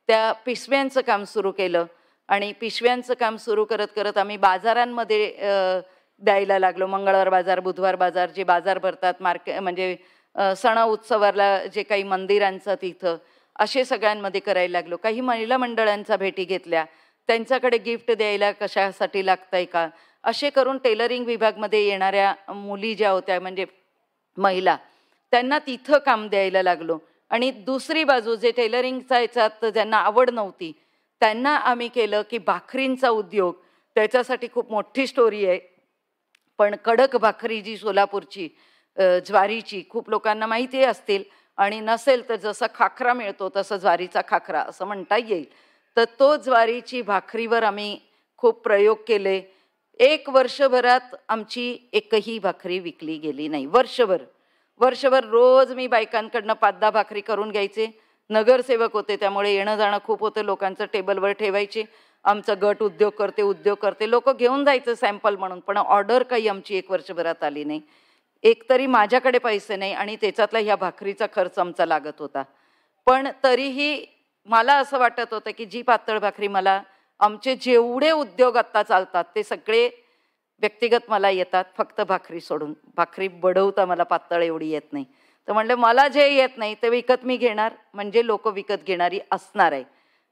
[SPEAKER 1] त्या पिशव्यांचं काम सुरू केलं आणि पिशव्यांचं काम सुरू करत करत आम्ही बाजारांमध्ये द्यायला लागलो. मंगळवार बाजार, बुधवार बाजार, जे बाजार भरतात मार्केट म्हणजे सण उत्सवाला जे काही मंदिरांचं तिथं असे सगळ्यांमध्ये करायला लागलो. काही महिला मंडळांच्या भेटी घेतल्या, त्यांच्याकडे गिफ्ट द्यायला कशासाठी लागतंय का असे करून टेलरिंग विभागमध्ये येणाऱ्या मुली ज्या होत्या म्हणजे महिला त्यांना तिथं काम द्यायला लागलो. आणि दुसरी बाजू जे टेलरिंगचा याच्यात ज्यांना आवड नव्हती त्यांना आम्ही केलं की भाकरींचा उद्योग. त्याच्यासाठी खूप मोठी स्टोरी आहे पण कडक भाकरी जी सोलापूरची ज्वारीची खूप लोकांना माहिती असतील आणि नसेल तर जसं खाखरा मिळतो तसं ज्वारीचा खाखरा असं म्हणता येईल. तर तो ज्वारीची भाकरीवर आम्ही खूप प्रयोग केले. 1 वर्षभरात आमची एकही भाकरी विकली गेली नाही. वर्षभर रोज मी बायकांकडनं 5-10 भाकरी करून घ्यायचे. नगरसेवक होते त्यामुळे येणं जाणं खूप होतं, लोकांचं टेबलवर ठेवायचे. आमचा गट उद्योग करते लोक घेऊन जायचं सॅम्पल म्हणून, पण ऑर्डर काही आमची 1 वर्षभरात आली नाही. एकतरी माझ्याकडे पैसे नाही आणि त्याच्यातला ह्या भाकरीचा खर्च आमचा लागत होता. पण तरीही मला असं वाटत होतं की जी पातळ भाकरी मला आमचे जेवढे उद्योग आत्ता चालतात ते सगळे व्यक्तिगत मला येतात, फक्त भाकरी सोडून. भाकरी बडवता मला पातळ एवढी येत नाही. तर म्हणलं मला जे येत नाही ते विकत मी घेणार, म्हणजे लोक विकत घेणारी असणार आहे.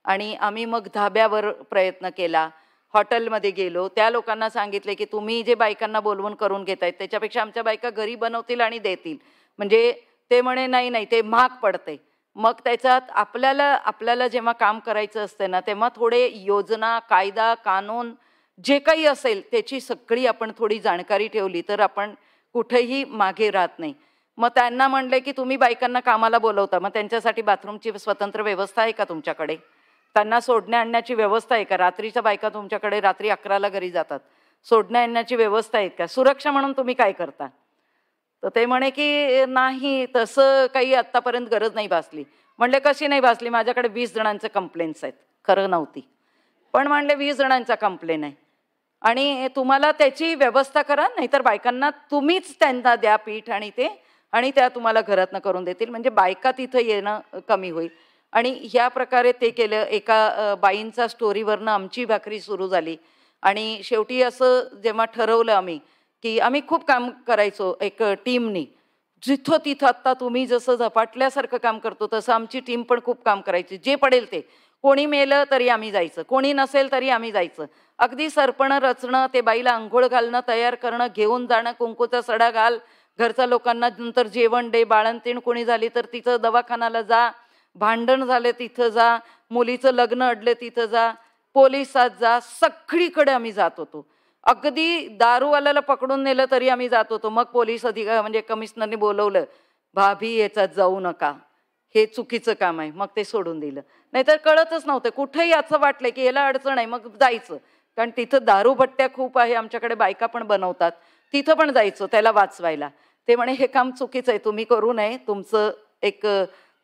[SPEAKER 1] आणि आम्ही मग धाब्यावर प्रयत्न केला. हॉटेलमध्ये गेलो, त्या लोकांना सांगितले की तुम्ही जे बायकांना बोलवून करून घेतायत त्याच्यापेक्षा आमच्या बायका घरी बनवतील आणि देतील. म्हणजे ते म्हणे नाही नाही ते महाग पडते. मग त्याच्यात आपल्याला जेव्हा काम करायचं असते ना, तेव्हा थोडे योजना, कायदा, कानून जे काही असेल त्याची सगळी आपण थोडी जाणकारी ठेवली तर आपण कुठेही मागे राहत नाही. मग त्यांना म्हणले की तुम्ही बायकांना कामाला बोलवता, मग त्यांच्यासाठी बाथरूमची स्वतंत्र व्यवस्था आहे का तुमच्याकडे? त्यांना सोडण्या आणण्याची व्यवस्था आहे का? रात्रीच्या बायका तुमच्याकडे रात्री 11ला घरी जातात, सोडण्या आणण्याची व्यवस्था आहे का? सुरक्षा म्हणून तुम्ही काय करता? तर ते म्हणे की नाही तसं काही आत्तापर्यंत गरज नाही भासली. म्हणले कशी नाही भासली? माझ्याकडे 20 जणांचे कंप्लेंट्स आहेत. खरं नव्हती, पण म्हणले 20 जणांचा कंप्लेंट आहे आणि तुम्हाला त्याची व्यवस्था करा, नाहीतर बायकांना तुम्हीच त्यांना द्या पीठ आणि त्या तुम्हाला घरातनं करून देतील, म्हणजे बायका तिथं येणं कमी होईल. आणि ह्या प्रकारे ते केलं. एका बाईंचा स्टोरीवरनं आमची भाकरी सुरू झाली आणि शेवटी असं जेव्हा ठरवलं आम्ही की आम्ही खूप काम करायचो एक टीमनी, जिथं तिथं आत्ता तुम्ही जसं झपाटल्यासारखं काम करतो तसं आमची टीम पण खूप काम करायची. जे पडेल ते, कोणी मेलं तरी आम्ही जायचं, कोणी नसेल तरी आम्ही जायचं. अगदी सरपणं रचणं, ते बाईला आंघोळ घालणं, तयार करणं, घेऊन जाणं, कुंकूचा सडा घाल, घरच्या लोकांना नंतर जेवण दे, बाळंतीण कोणी झाली तर तिथं दवाखान्याला जा, भांडण झाले तिथं जा, मुलीचं लग्न अडले तिथं जा, पोलिसात जा, सगळीकडे आम्ही जात होतो. अगदी दारूवाल्याला पकडून नेलं तरी आम्ही जात होतो. मग पोलीस म्हणजे कमिशनरने बोलवलं, भाभी याच्यात जाऊ नका, हे चुकीचं काम आहे. मग ते सोडून दिलं. नाहीतर कळतच नव्हतं, कुठेही असं वाटलं की याला अडचण आहे मग जायचं, कारण तिथं दारूभट्ट्या खूप आहे, आमच्याकडे बायका पण बनवतात, तिथं पण जायचं त्याला वाचवायला. ते म्हणे हे काम चुकीचं आहे, तुम्ही करू नये, तुमचं एक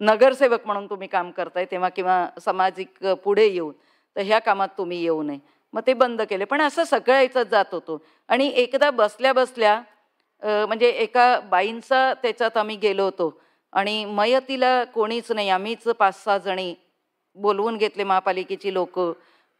[SPEAKER 1] नगरसेवक म्हणून तुम्ही काम करताय तेव्हा किंवा सामाजिक पुढे येऊन तर ह्या कामात तुम्ही येऊ नये. मग ते बंद केले. पण असं सगळं याच्यात जात होतो. आणि एकदा बसल्या बसल्या म्हणजे एका बाईंचा त्याच्यात आम्ही गेलो होतो आणि मयतीला कोणीच नाही, आम्हीच 5-6 जणी बोलवून घेतले महापालिकेची लोक.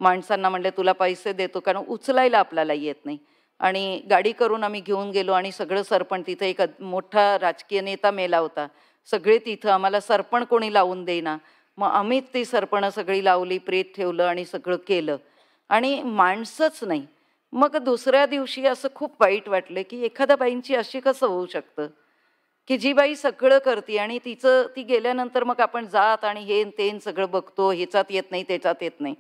[SPEAKER 1] माणसांना म्हणले तुला पैसे देतो, कारण उचलायला आपल्याला येत नाही. आणि गाडी करून आम्ही घेऊन गेलो आणि सगळं सरपण, तिथं एक मोठा राजकीय नेता मेला होता, सगळे तिथं, आम्हाला सरपण कोणी लावून देईना. मग आम्हीच ती सरपणं सगळी लावली, प्रेत ठेवलं आणि सगळं केलं. आणि माणसंच नाही. मग दुसऱ्या दिवशी असं खूप वाईट वाटलं की एखाद्या बाईंची अशी कसं होऊ शकतं की जी बाई सगळं करते आणि ती गेल्यानंतर मग आपण जात आणि हे तेन सगळं बघतो, ह्याच्यात येत नाही त्याच्यात येत नाही.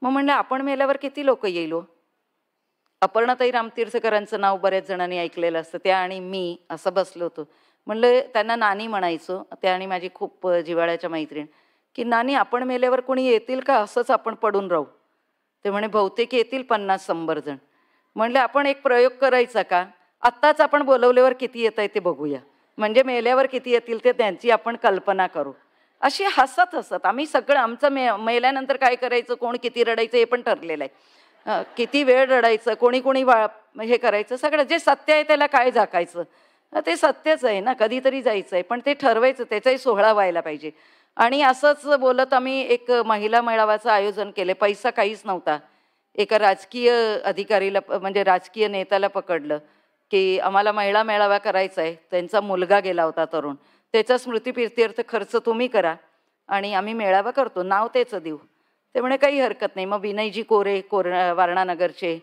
[SPEAKER 1] मग म्हणलं आपण मेल्यावर किती लोक येईल हो. अपर्णाताई रामतीर्थकरांचं नाव बऱ्याच जणांनी ऐकलेलं असतं, त्या आणि मी असं बसलो होतो. म्हणलं त्यांना नानी म्हणायचो, त्या आणि माझी खूप जिव्हाळ्याच्या मैत्रीण, की नानी आपण मेल्यावर कोणी येतील का, असंच आपण पडून राहू? ते म्हणे बहुतेक येतील 50-100 जण. म्हणले आपण एक प्रयोग करायचा का, आत्ताच आपण बोलवल्यावर किती येत आहे ते बघूया, म्हणजे मेल्यावर किती येतील ते त्यांची आपण कल्पना करू. अशी हसत हसत आम्ही सगळं आमचं मेल्यानंतर काय करायचं, कोण किती रडायचं हे पण ठरलेलं आहे, किती वेळ रडायचं, कोणी हे करायचं, सगळं जे सत्य आहे त्याला काय झाकायचं, ते सत्यच आहे ना, कधीतरी जायचं आहे, पण ते ठरवायचं, त्याचाही सोहळा व्हायला पाहिजे. आणि असंच बोलत आम्ही एक महिला मेळाव्याचं आयोजन केले. पैसा काहीच नव्हता. एका राजकीय अधिकारीला म्हणजे राजकीय नेत्याला पकडलं की आम्हाला महिला मेळावा करायचा आहे, त्यांचा मुलगा गेला होता तरुण, त्याचा स्मृतिप्रित्यर्थ खर्च तुम्ही करा आणि आम्ही मेळावा करतो, नाव त्याचं देऊ. ते म्हणे काही हरकत नाही. मग विनयजी कोरे वारणानगरचे,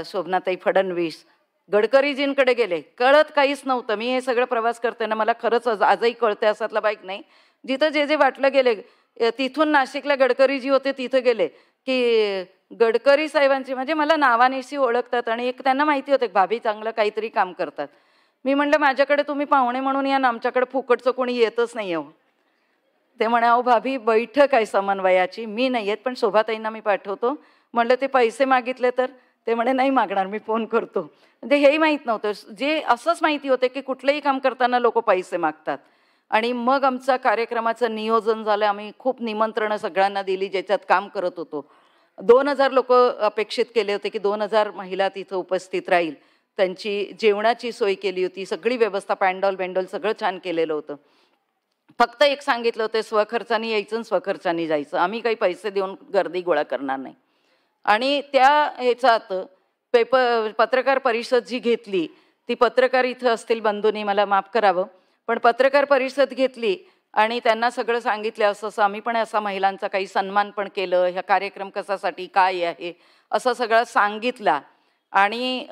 [SPEAKER 1] शोभनाताई फडणवीस, गडकरीजींकडे गेले. कळत काहीच नव्हतं. मी हे सगळं प्रवास करताना मला खरंच आजही कळते असातला बाईक नाही. जिथं जे जे वाटलं गेले, तिथून नाशिकला गडकरीजी होते तिथं गेले की गडकरी साहेबांची म्हणजे मला नावानिशी ओळखतात आणि एक त्यांना माहिती होतं की भाभी चांगलं काहीतरी काम करतात. मी म्हणलं माझ्याकडे तुम्ही पाहुणे म्हणून या ना, आमच्याकडे फुकटचं कोणी येतच नाही हो. ते म्हणे अहो भाभी बैठक आहे समन्वयाची, मी नाही येत पण शोभाताईंना मी पाठवतो. म्हणलं ते पैसे मागितले तर? ते म्हणे नाही मागणार, मी फोन करतो. म्हणजे हेही माहीत नव्हतं. जे असंच माहिती होतं की कुठलंही काम करताना लोक पैसे मागतात. आणि मग आमचा कार्यक्रमाचं नियोजन झालं. आम्ही खूप निमंत्रणं सगळ्यांना दिली ज्याच्यात काम करत होतो. 2000 लोक अपेक्षित केले होते की 2000 महिला तिथं उपस्थित राहील. त्यांची जेवणाची सोय केली होती, सगळी व्यवस्था, पॅन्डॉल सगळं छान केलेलं होतं. फक्त एक सांगितलं होतं, स्वखर्चाने यायचं आणि स्वखर्चाने जायचं, आम्ही काही पैसे देऊन गर्दी गोळा करणार नाही. आणि त्या ह्याच्यात पत्रकार परिषद जी घेतली, ती पत्रकार इथं असतील बंधूंनी मला माफ करावं, पण पत्रकार परिषद घेतली आणि त्यांना सगळं सांगितलं असं असं आम्ही पण असा महिलांचा काही सन्मान पण केलं, ह्या कार्यक्रम कशासाठी काय आहे असं सगळं सांगितलं. आणि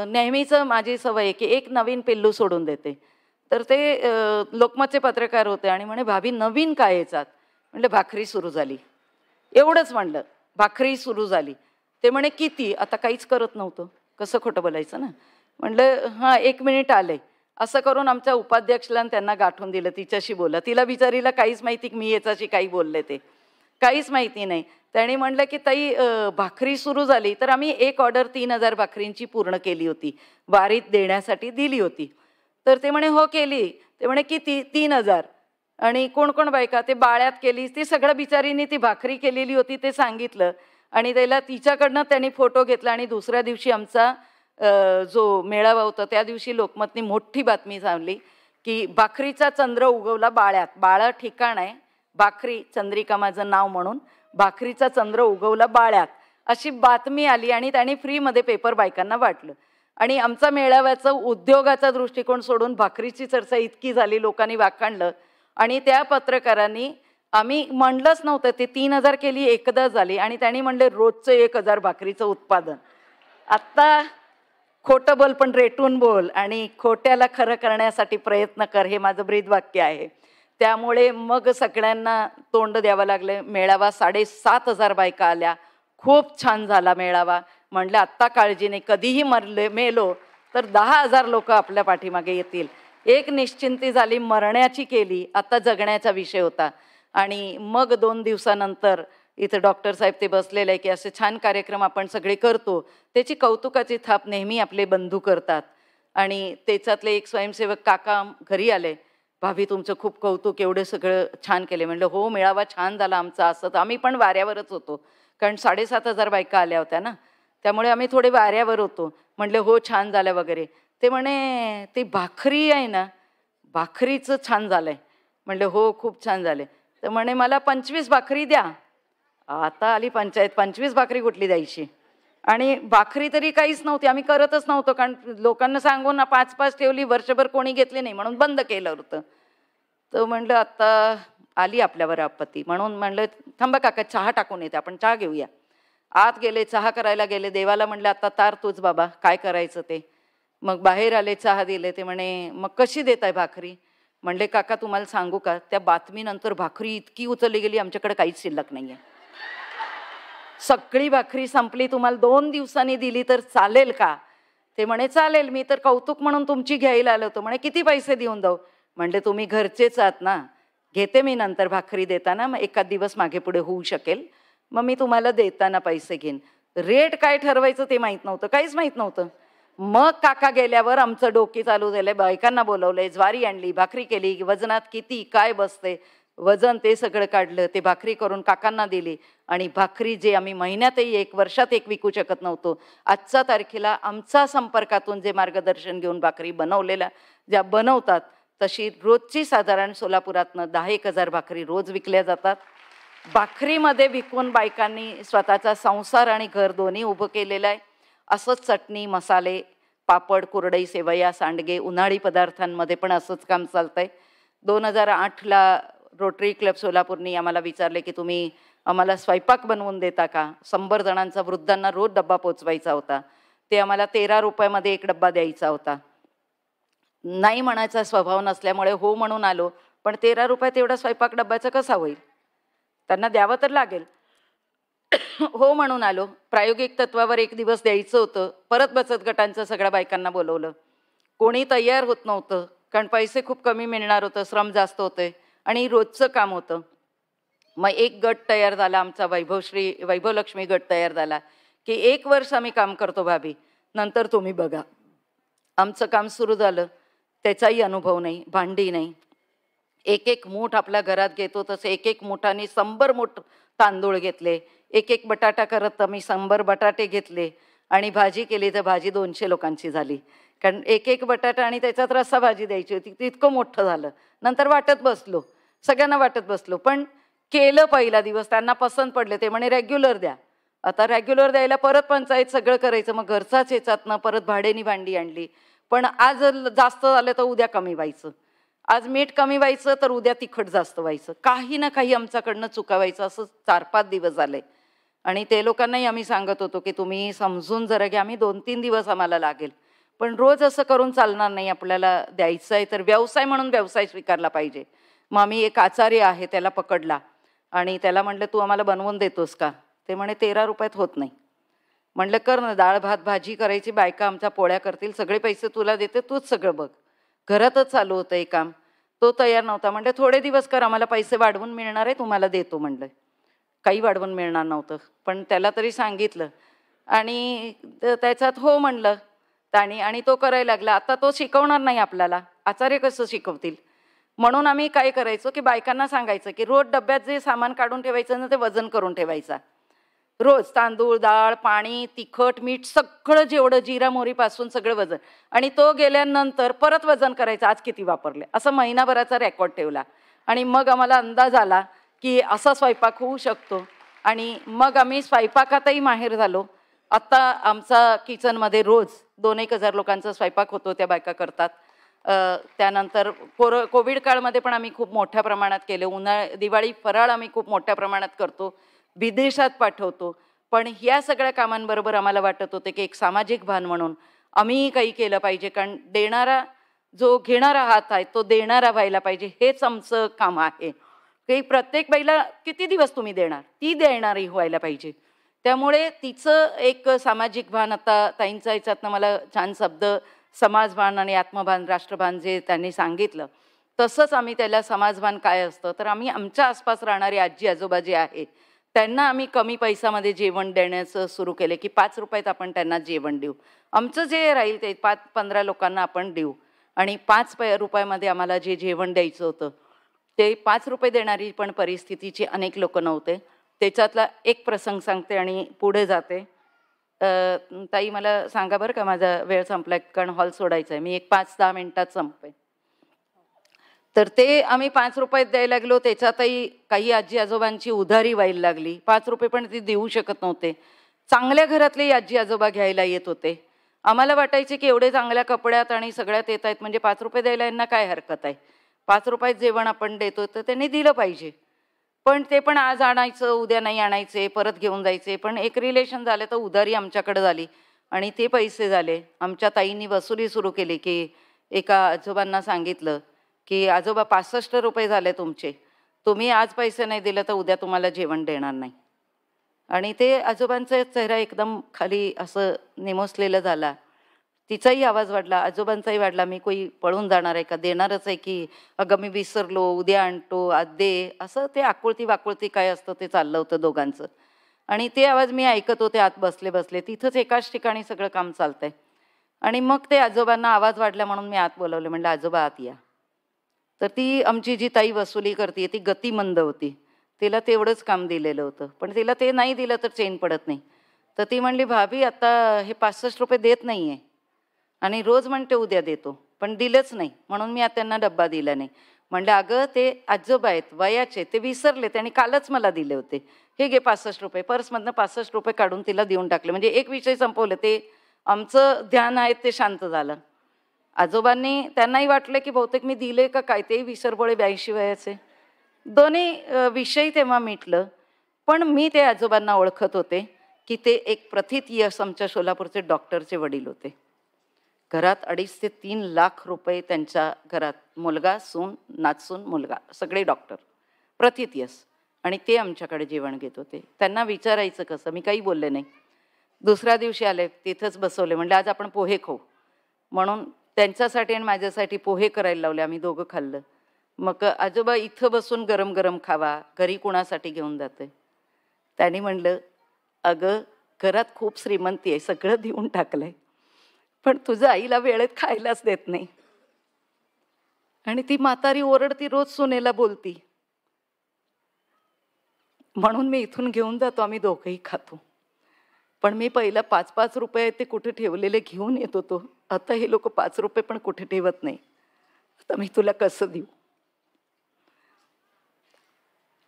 [SPEAKER 1] नेहमीचं माझी सवय आहे की एक नवीन पिल्लू सोडून देते. तर ते लोकमतचे पत्रकार होते आणि म्हणे भाभी नवीन काय याच्यात? म्हणलं भाकरी सुरू झाली, एवढंच म्हणलं. भाकरी सुरू झाली. ते म्हणे किती? आता काहीच करत नव्हतं, कसं खोटं बोलायचं ना. म्हणलं हां 1 मिनिट आले. असं करून आमच्या उपाध्यक्षला त्यांना गाठून दिलं, तिच्याशी बोला. तिला बिचारीला काहीच माहिती की मी याच्याशी काही बोलले, ते काहीच माहिती नाही. त्याने म्हणलं की ताई भाकरी सुरू झाली. तर आम्ही एक ऑर्डर 3000 भाकरींची पूर्ण केली होती, वारीत देण्यासाठी दिली होती. तर ते म्हणे हो केली. ते म्हणे किती? 3000. आणि कोण कोण बायका? ते बाळ्यात केली. ती सगळं बिचारीने ती भाकरी केलेली होती ते सांगितलं. आणि त्याला तिच्याकडनं त्यांनी फोटो घेतला. आणि दुसऱ्या दिवशी आमचा जो मेळावा होता त्या दिवशी लोकमतनी मोठी बातमी सांगली की भाकरीचा चंद्र उगवला बाळ्यात. बाळं ठिकाण आहे, भाकरी चंद्रिका माझं नाव म्हणून, भाकरीचा चंद्र उगवला बाळ्यात अशी बातमी आली. आणि त्यांनी फ्रीमध्ये पेपर बायकांना वाटलं. आणि आमचा मेळाव्याचा उद्योगाचा दृष्टिकोन सोडून भाकरीची चर्चा इतकी झाली, लोकांनी वाखाणलं. आणि त्या पत्रकारांनी, आम्ही म्हणलंच नव्हतं, ते 3000 केली एकदा झाली. आणि त्यांनी म्हणले रोजचं 1000 भाकरीचं उत्पादन. आत्ता खोटं बोल पण रेटून बोल आणि खोट्याला खरं करण्यासाठी प्रयत्न कर, हे माझं ब्रीदवाक्य आहे. त्यामुळे मग सगळ्यांना तोंड द्यावं लागलं. मेळावा 7500 बायका आल्या. खूप छान झाला मेळावा. म्हणलं आत्ता काळजी नाही, कधीही मेलो तर 10,000 लोक आपल्या पाठीमागे येतील. एक निश्चिंती झाली, मरण्याची केली, आता जगण्याचा विषय होता. आणि मग 2 दिवसानंतर इथं डॉक्टर साहेब ते बसलेले आहे की असे छान कार्यक्रम आपण सगळे करतो, त्याची कौतुकाची थाप नेहमी आपले बंधू करतात. आणि त्याच्यातले एक स्वयंसेवक काका घरी आले, भाभी तुमचं खूप कौतुक, एवढं सगळं छान केले. म्हणलं हो मेळावा छान झाला आमचा. असं तर आम्ही पण वाऱ्यावरच होतो, कारण 7500 बायका आल्या होत्या ना, त्यामुळे आम्ही थोडे वाऱ्यावर होतो. म्हणलं हो छान झालं वगैरे. ते म्हणे ती भाकरी आहे ना, भाकरीचं छान झालंय. म्हणलं हो खूप छान झाले. तर म्हणे मला 25 भाकरी द्या. आता आली पंचायत, 25 भाकरी कुठली द्यायची? आणि भाकरी तरी काहीच नव्हती, आम्ही करतच नव्हतो, कारण लोकांना सांगून ना 5-5 ठेवली, वर्षभर कोणी घेतली नाही म्हणून बंद केलं होतं. तर म्हणलं आता आली आपल्यावर आपत्ती, म्हणून म्हणलं थांबा काका चहा टाकून येते, आपण चहा घेऊया. आत गेले, चहा करायला गेले. देवाला म्हणलं आता तार तूच बाबा, काय करायचं ते. मग बाहेर आले, चहा दिले. ते म्हणे मग कशी देताय भाकरी? म्हणले काका तुम्हाला सांगू का, त्या बातमीनंतर भाकरी इतकी उचलली गेली, आमच्याकडे काहीच शिल्लक नाहीये. सगळी भाकरी संपली, तुम्हाला 2 दिवसांनी दिली तर चालेल का? ते म्हणे चालेल, मी तर कौतुक म्हणून तुमची घ्यायला आलो होतो. म्हणे किती पैसे देऊन जाऊ? म्हणले तुम्ही घरचेच आहात ना, घेते मी नंतर भाकरी देताना, मग एखाद दिवस मागे पुढे होऊ शकेल, मग मी तुम्हाला देताना पैसे घेईन. रेट काय ठरवायचं ते माहीत नव्हतं, काहीच माहीत नव्हतं. मग काका गेल्यावर आमचं डोकी चालू झालंय, बायकांना बोलवलंय, ज्वारी आणली, भाकरी केली, वजनात किती काय बसते वजन ते सगळं काढलं, ते भाकरी करून काकांना दिली. आणि भाकरी जे आम्ही महिन्यातही 1 वर्षात 1 विकू शकत नव्हतो, आजच्या तारखेला आमच्या संपर्कातून जे मार्गदर्शन घेऊन भाकरी बनवलेल्या ज्या बनवतात, तशी रोजची साधारण सोलापुरातनं 10-1000 भाकरी रोज विकल्या जातात. भाकरीमध्ये विकून बायकांनी स्वतःचा संसार आणि घर दोन्ही उभं केलेलं आहे. असंच चटणी, मसाले, पापड, कुरडई, सेवया, सांडगे, उन्हाळी पदार्थांमध्ये पण असंच काम चालतंय. 2008ला रोटरी क्लब सोलापूरनी आम्हाला विचारले की तुम्ही आम्हाला स्वयंपाक बनवून देता का? 100 जणांचा वृद्धांना रोज डब्बा पोचवायचा होता. ते आम्हाला 13 रुपयामध्ये 1 डब्बा द्यायचा होता. नाही म्हणायचा स्वभाव नसल्यामुळे हो म्हणून आलो, पण 13 रुपयात एवढा स्वयंपाक डब्याचा कसा होईल? त्यांना द्यावं तर लागेल. हो म्हणून आलो. प्रायोगिक तत्वावर 1 दिवस द्यायचं होतं. परत बचत गटांचं सगळ्या बायकांना बोलवलं. कोणी तयार होत नव्हतं, कारण पैसे खूप कमी मिळणार होतं, श्रम जास्त होते आणि रोजचं काम होतं. मग एक गट तयार झाला आमचा, वैभवलक्ष्मी गट तयार झाला की 1 वर्ष आम्ही काम करतो भाभी, नंतर तुम्ही बघा. आमचं काम सुरू झालं, त्याचाही अनुभव नाही, भांडी नाही. 1-1 मूठ आपल्या घरात घेतो तसं 1-1 मुठाने 100 मूठ तांदूळ घेतले. 1-1 बटाटा करत आम्ही 100 बटाटे घेतले. आणि भाजी केली तर भाजी 200 लोकांची झाली, कारण 1-1 बटाटा आणि त्याच्यात रस्सा भाजी द्यायची होती. इतकं मोठं झालं. नंतर वाटत बसलो, सगळ्यांना वाटत बसलो, पण केलं. पहिला दिवस त्यांना पसंत पडले, ते म्हणे रेग्युलर द्या. आता रेग्युलर द्यायला परत पंचायत सगळं करायचं, मग घरचाच याच्यातनं परत भाड्यानी भांडी आणली. पण आज जास्त झालं तर उद्या कमी व्हायचं. आज मीठ कमी व्हायचं तर उद्या तिखट जास्त व्हायचं, काही ना काही आमच्याकडनं चुकावायचं. असं 4-5 दिवस झाले. आणि ते लोकांनाही आम्ही सांगत होतो की तुम्ही समजून जरा घ्या, आम्ही 2-3 दिवस आम्हाला लागेल, पण रोज असं करून चालणार नाही. आपल्याला द्यायचं आहे तर व्यवसाय म्हणून व्यवसाय स्वीकारला पाहिजे. मग आम्ही एक आचार्य आहे त्याला पकडला आणि त्याला म्हटलं तू आम्हाला बनवून देतोस का? ते म्हणे 13 रुपयात होत नाही. म्हटलं कर ना, डाळ भात भाजी करायची, बायका आमच्या पोळ्या करतील, सगळे पैसे तुला देते, तूच सगळं बघ. घरातच चालू होतं हे काम. तो तयार नव्हता. म्हटलं थोडे दिवस कर, आम्हाला पैसे वाढवून मिळणार आहे, तुम्हाला देतो म्हणलं. काही वाढवून मिळणार नव्हतं, पण त्याला तरी सांगितलं आणि त्याच्यात हो म्हणलं आणि तो करायला लागला. आता तो शिकवणार नाही आपल्याला, आचार्य कसं शिकवतील? म्हणून आम्ही काय करायचो की बायकांना सांगायचं की रोज डब्यात जे सामान काढून ठेवायचं ना ते वजन करून ठेवायचा. रोज तांदूळ, डाळ, पाणी, तिखट, मीठ सगळं जेवढं जिरा मोहरीपासून सगळं वजन. आणि तो गेल्यानंतर परत वजन करायचं, आज किती वापरले, असं महिनाभराचा रेकॉर्ड ठेवला. आणि मग आम्हाला अंदाज आला की असा स्वयंपाक होऊ शकतो. आणि मग आम्ही स्वयंपाकातही माहेर झालो. आत्ता आमचा किचनमध्ये रोज 2-1 हजार लोकांचा स्वयंपाक होतो, त्या बायका करतात. त्यानंतर कोविड काळमध्ये पण आम्ही खूप मोठ्या प्रमाणात केले. दिवाळी फराळ आम्ही खूप मोठ्या प्रमाणात करतो, विदेशात पाठवतो. पण ह्या सगळ्या कामांबरोबर आम्हाला वाटत होते की एक सामाजिक भान म्हणून आम्ही काही केलं पाहिजे, कारण देणारा जो घेणारा हात आहे तो देणारा व्हायला पाहिजे, हेच आमचं काम आहे. की प्रत्येक बाईला किती दिवस तुम्ही देणार, ती देणारी व्हायला पाहिजे. त्यामुळे तिचं एक सामाजिक भान, आता ताईंचा याच्यातनं मला छान शब्द समाजभान आणि आत्मभान, राष्ट्रभान जे त्यांनी सांगितलं, तसंच आम्ही त्याला समाजभान काय असतं तर आम्ही आमच्या आसपास राहणारे आजी आजोबा जे आहे त्यांना आम्ही कमी पैशामध्ये जेवण देण्याचं सुरू केले की 5 रुपयात आपण त्यांना जेवण देऊ. आमचं जे राहील ते 5-15 लोकांना आपण देऊ. आणि 5 रुपयामध्ये आम्हाला जे जेवण द्यायचं होतं ते 5 रुपये देणारी पण परिस्थितीची अनेक लोक नव्हते. त्याच्यातला एक प्रसंग सांगते आणि पुढे जाते. ताई मला सांगा बरं का, माझा वेळ संपला कारण हॉल सोडायचा आहे. मी एक 5-10 मिनिटात संपते. तर ते आम्ही 5 रुपयात द्यायला लागलो. त्याच्यातही काही आजी आजोबांची उधारी व्हायला लागली. 5 रुपये पण ते देऊ शकत नव्हते. चांगल्या घरातले आजी आजोबा घ्यायला येत होते. आम्हाला वाटायचे की एवढे चांगल्या कपड्यात आणि सगळ्यात येत आहेत म्हणजे 5 रुपये द्यायला यांना काय हरकत आहे. 5 रुपयात जेवण आपण देतो तर त्यांनी दिलं पाहिजे. पण ते पण आज आणायचं, उद्या नाही आणायचे, परत घेऊन जायचे. पण एक रिलेशन झालं तर उधारी आमच्याकडे झाली आणि ते पैसे झाले. आमच्या ताईंनी वसुली सुरू केली की एका आजोबांना सांगितलं की आजोबा 65 रुपये झाले तुमचे, तुम्ही आज पैसे नाही दिले तर उद्या तुम्हाला जेवण देणार नाही. आणि ते आजोबांचा चेहरा एकदम खाली असं निमोसलेला झाला. तिचाही आवाज वाढला, आजोबांचाही वाढला. मी कोई पळून जाणार आहे का, देणारच आहे की अगं मी विसरलो, उद्या आणतो, आज दे, असं ते आकुळती वाकुळती काय असतं ते चाललं होतं दोघांचं. आणि ते आवाज मी ऐकत होते आत बसले बसले. तिथंच एकाच ठिकाणी सगळं काम चालतंय. आणि मग ते आजोबांना आवाज वाढला म्हणून मी आत बोलवले. म्हणलं आजोबा आत या. तर ती आमची जी ताई वसुली करते ती गतिमंद होती. तिला तेवढंच काम दिलेलं होतं, पण तिला ते नाही दिलं तर चैन पडत नाही. तर ती म्हणली भाभी आता हे 65 रुपये देत नाही आहे आणि रोज म्हणते उद्या देतो, पण दिलंच नाही म्हणून मी आता त्यांना डब्बा दिला नाही. म्हणलं अगं ते आजोबा आहेत वयाचे, ते विसरले, त्यांनी कालच मला दिले होते, हे घे 65 रुपये. पर्समधनं 65 रुपये काढून तिला देऊन टाकले. म्हणजे एक विषय संपवलं. ते आमचं ध्यान आहे ते शांत झालं. आजोबांनी त्यांनाही वाटलं की बहुतेक मी दिले का काय, ते विसरबोळे 82 वयाचे. दोन्ही विषय तेव्हा मिटलं. पण मी ते आजोबांना ओळखत होते की ते एक प्रथित यश आमच्या सोलापूरचे डॉक्टरचे वडील होते. घरात 2.5 ते 3 लाख रुपये त्यांच्या घरात, मुलगा सून नाचून मुलगा सगळे डॉक्टर, प्रथित यश. आणि ते आमच्याकडे जेवण घेत होते. त्यांना विचारायचं कसं, मी काही बोलले नाही. दुसऱ्या दिवशी आले, तिथंच बसवले. म्हणले आज आपण पोहे खाऊ. म्हणून त्यांच्यासाठी आणि माझ्यासाठी पोहे करायला लावले. आम्ही दोघं खाल्लं. मग आजोबा इथं बसून गरम गरम खावा, घरी कुणासाठी घेऊन जाते. त्यांनी म्हणलं अगं घरात खूप श्रीमंती आहे, सगळं देऊन टाकलंय, पण तुझ्या आईला वेळेत खायलाच देत नाही. आणि ती म्हातारी ओरडती, रोज सुनेला बोलती, म्हणून मी इथून घेऊन जातो, आम्ही दोघंही खातो. पण मी पहिला 5-5 रुपये ते कुठे ठेवलेले घेऊन येत होतो. आता हे लोक 5 रुपये पण कुठे ठेवत नाही. आता मी तुला कसं देऊ.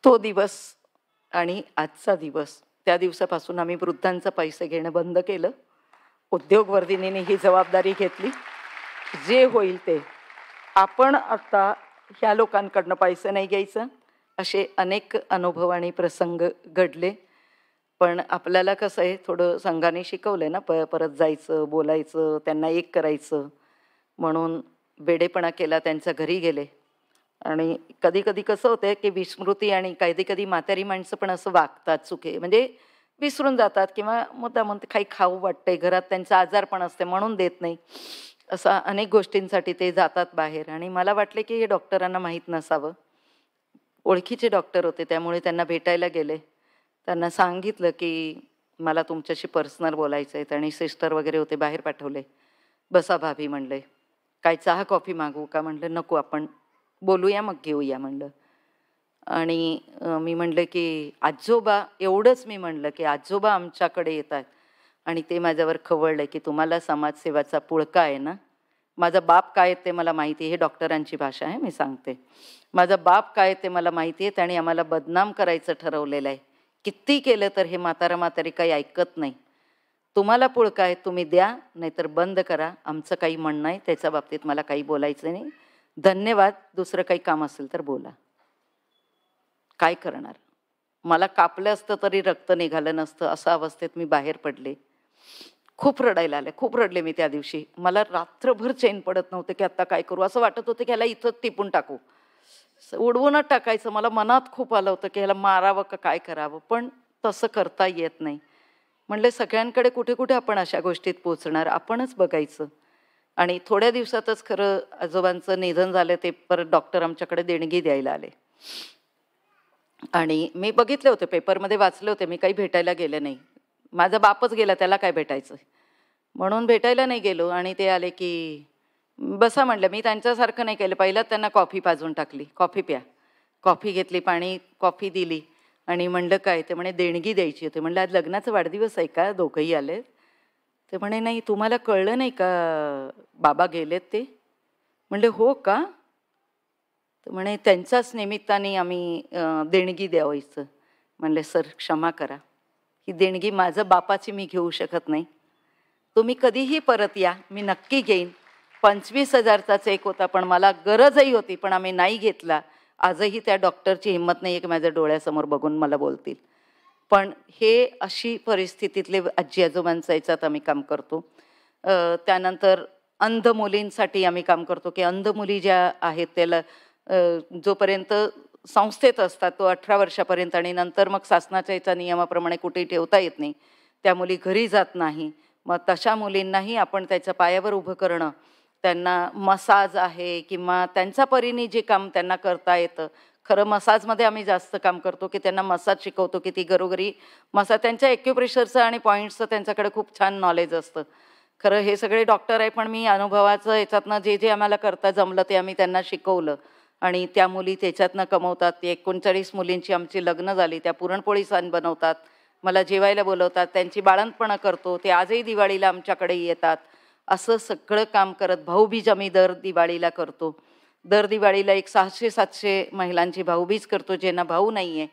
[SPEAKER 1] तो दिवस आणि आजचा दिवस, त्या दिवसापासून आम्ही वृद्धांचा पैसे घेणं बंद केलं. उद्योगवर्धिनीने ही जबाबदारी घेतली. जे होईल ते आपण आता ह्या लोकांकडनं पैसे नाही घ्यायचं. असे अनेक अनुभव आणि प्रसंग घडले. पण आपल्याला कसं आहे, थोडं संघाने शिकवलं आहे ना, परत जायचं, बोलायचं, त्यांना एक करायचं. म्हणून वेडेपणा केला, त्यांच्या घरी गेले. आणि कधी कधी कसं होतं की विस्मृती, आणि कधी कधी म्हातारी माणसं पण असं वागतात चुके, म्हणजे विसरून जातात किंवा मुद्दामून काही खाऊ वाटतंय, घरात त्यांचा आजार पण असते म्हणून देत नाही. असा अनेक गोष्टींसाठी ते जातात बाहेर. आणि मला वाटले की हे डॉक्टरांना माहीत नसावं. ओळखीचे डॉक्टर होते, त्यामुळे त्यांना भेटायला गेले. त्यांना सांगितलं की मला तुमच्याशी पर्सनल बोलायचं आहे. आणि सिस्टर वगैरे होते, बाहेर पाठवले. बसा भाभी म्हणले. काय चहा कॉफी मागवू का म्हणलं, नको, आपण बोलूया मग घेऊया म्हणलं. आणि मी म्हणलं की आजोबा, एवढंच मी म्हणलं की आजोबा आमच्याकडे येत आहेत. आणि ते माझ्यावर खवळलं की तुम्हाला समाजसेवाचा पुळका आहे ना. माझा बाप काय आहे ते मला माहिती आहे. हे डॉक्टरांची भाषा आहे, मी सांगते. माझा बाप काय आहे ते मला माहिती आहे. त्याने आम्हाला बदनाम करायचं ठरवलेलं आहे. किती केलं तर हे म्हातारी काही ऐकत नाही. तुम्हाला पुळका आहे, तुम्ही द्या, नाहीतर बंद करा. आमचं काही म्हणणं आहे, त्याच्या बाबतीत मला काही बोलायचं नाही. धन्यवाद, दुसरं काही काम असेल तर बोला. काय करणार, मला कापलं असतं तरी रक्त निघालं नसतं, अशा अवस्थेत मी बाहेर पडले. खूप रडायला आले, खूप रडले मी त्या दिवशी. मला रात्रभर चैन पडत नव्हते की आता काय करू. असं वाटत होतं की ह्याला इथंच टिपून टाकू, उडवूनच टाकायचं. मला मनात खूप आलं होतं की ह्याला मारावं का काय करावं, पण तसं करता येत नाही. म्हणले सगळ्यांकडे कुठे कुठे आपण अशा गोष्टीत पोचणार, आपणच बघायचं. आणि थोड्या दिवसातच खरं आजोबांचं निधन झालं. ते परत डॉक्टर आमच्याकडे देणगी द्यायला आले. आणि मी बघितले होते, पेपरमध्ये वाचले होते. मी काही भेटायला गेले नाही. माझा बापच गेला, त्याला काय भेटायचं, म्हणून भेटायला नाही गेलो. आणि ते आले की बसा म्हणलं. मी त्यांच्यासारखं नाही केलं. पहिल्याच त्यांना कॉफी पाजून टाकली, कॉफी प्या. कॉफी घेतली, पाणी, कॉफी दिली. आणि म्हणलं काय, ते म्हणे देणगी द्यायची होती. म्हणलं आज लग्नाचा वाढदिवस आहे का, दोघंही आले. ते म्हणे नाही, तुम्हाला कळलं नाही का बाबा गेलेत ते. म्हणले हो का. तर म्हणे त्यांच्याच निमित्ताने आम्ही देणगी द्यावायचं. म्हणले सर क्षमा करा, ही देणगी माझं बापाची मी घेऊ शकत नाही. तुम्ही कधीही परत या, मी नक्की घेईन. 25,000चा चेक होता, पण मला गरजही होती, पण आम्ही नाही घेतला. आजही त्या डॉक्टरची हिंमत नाही आहे की माझ्या डोळ्यासमोर बघून मला बोलतील. पण हे अशी परिस्थितीतले आजी आजोबांच्या याच्यात आम्ही काम करतो. त्यानंतर अंध मुलींसाठी आम्ही काम करतो की अंध मुली ज्या आहेत त्याला जोपर्यंत संस्थेत असतात तो 18 वर्षापर्यंत, आणि नंतर मग शासनाच्या याच्या नियमाप्रमाणे कुठेही ठेवता येत नाही, त्या मुली घरी जात नाही. मग तशा मुलींनाही आपण त्याच्या पायावर उभं करणं, त्यांना मसाज आहे किंवा त्यांच्या परीने जे काम त्यांना करता येतं. खरं मसाजमध्ये आम्ही जास्त काम करतो की त्यांना मसाज शिकवतो की ती घरोघरी मसाज, त्यांच्या एक्युप्रेशरचं आणि पॉईंट्सचं त्यांच्याकडे खूप छान नॉलेज असतं. खरं हे सगळे डॉक्टर आहे, पण मी अनुभवाचं याच्यातनं जे जे आम्हाला करता जमलं ते आम्ही त्यांना शिकवलं. आणि त्या मुली त्याच्यातनं कमवतात. 39 मुलींची आमची लग्न झाली, त्या पुरणपोळी सण बनवतात, मला जेवायला बोलवतात, त्यांची बाळंतपणं करतो. ते आजही दिवाळीला आमच्याकडे येतात. असं सगळं काम करत भाऊबीज आम्ही दर दिवाळीला करतो. दर दिवाळीला एक 600-700 महिलांची भाऊबीज करतो ज्यांना भाऊ नाही आहे.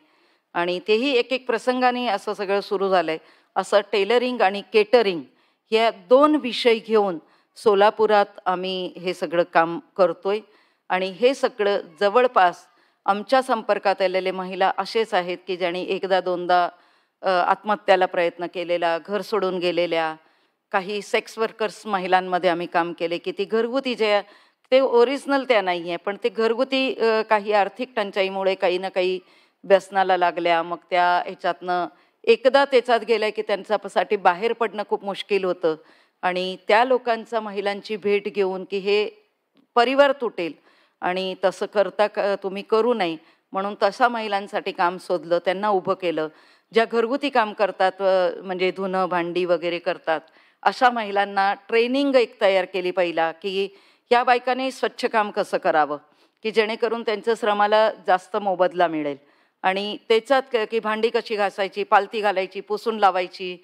[SPEAKER 1] आणि तेही एक एक प्रसंगाने असं सगळं सुरू झालं आहे. असं टेलरिंग आणि केटरिंग ह्या 2 विषय घेऊन सोलापुरात आम्ही हे सगळं काम करतोय. आणि हे सगळं जवळपास आमच्या संपर्कात आलेले महिला असेच आहेत की ज्यांनी एकदा दोनदा आत्महत्याला प्रयत्न केलेला, घर सोडून गेलेल्या, काही सेक्स वर्कर्स महिलांमध्ये आम्ही काम केले की ती घरगुती जे ते ओरिजिनल त्या नाही आहे, पण ते घरगुती काही आर्थिक टंचाईमुळे काही ना काही व्यसनाला लागल्या. मग त्या ह्याच्यातनं एकदा त्याच्यात गेल्या की त्यांच्यासाठी बाहेर पडणं खूप मुश्किल होतं. आणि त्या लोकांचा महिलांची भेट घेऊन की हे परिवार तुटेल आणि तसं करता तुम्ही करू नये म्हणून तशा महिलांसाठी काम शोधलं, त्यांना उभं केलं. ज्या घरगुती काम करतात, म्हणजे धुणं भांडी वगैरे करतात, अशा महिलांना ट्रेनिंग एक तयार केली पहिला की या बायकांनी स्वच्छ काम कसं करावं की जेणेकरून त्यांच्या श्रमाला जास्त मोबदला मिळेल. आणि त्याच्यात की भांडी कशी घासायची, पालती घालायची, पुसून लावायची,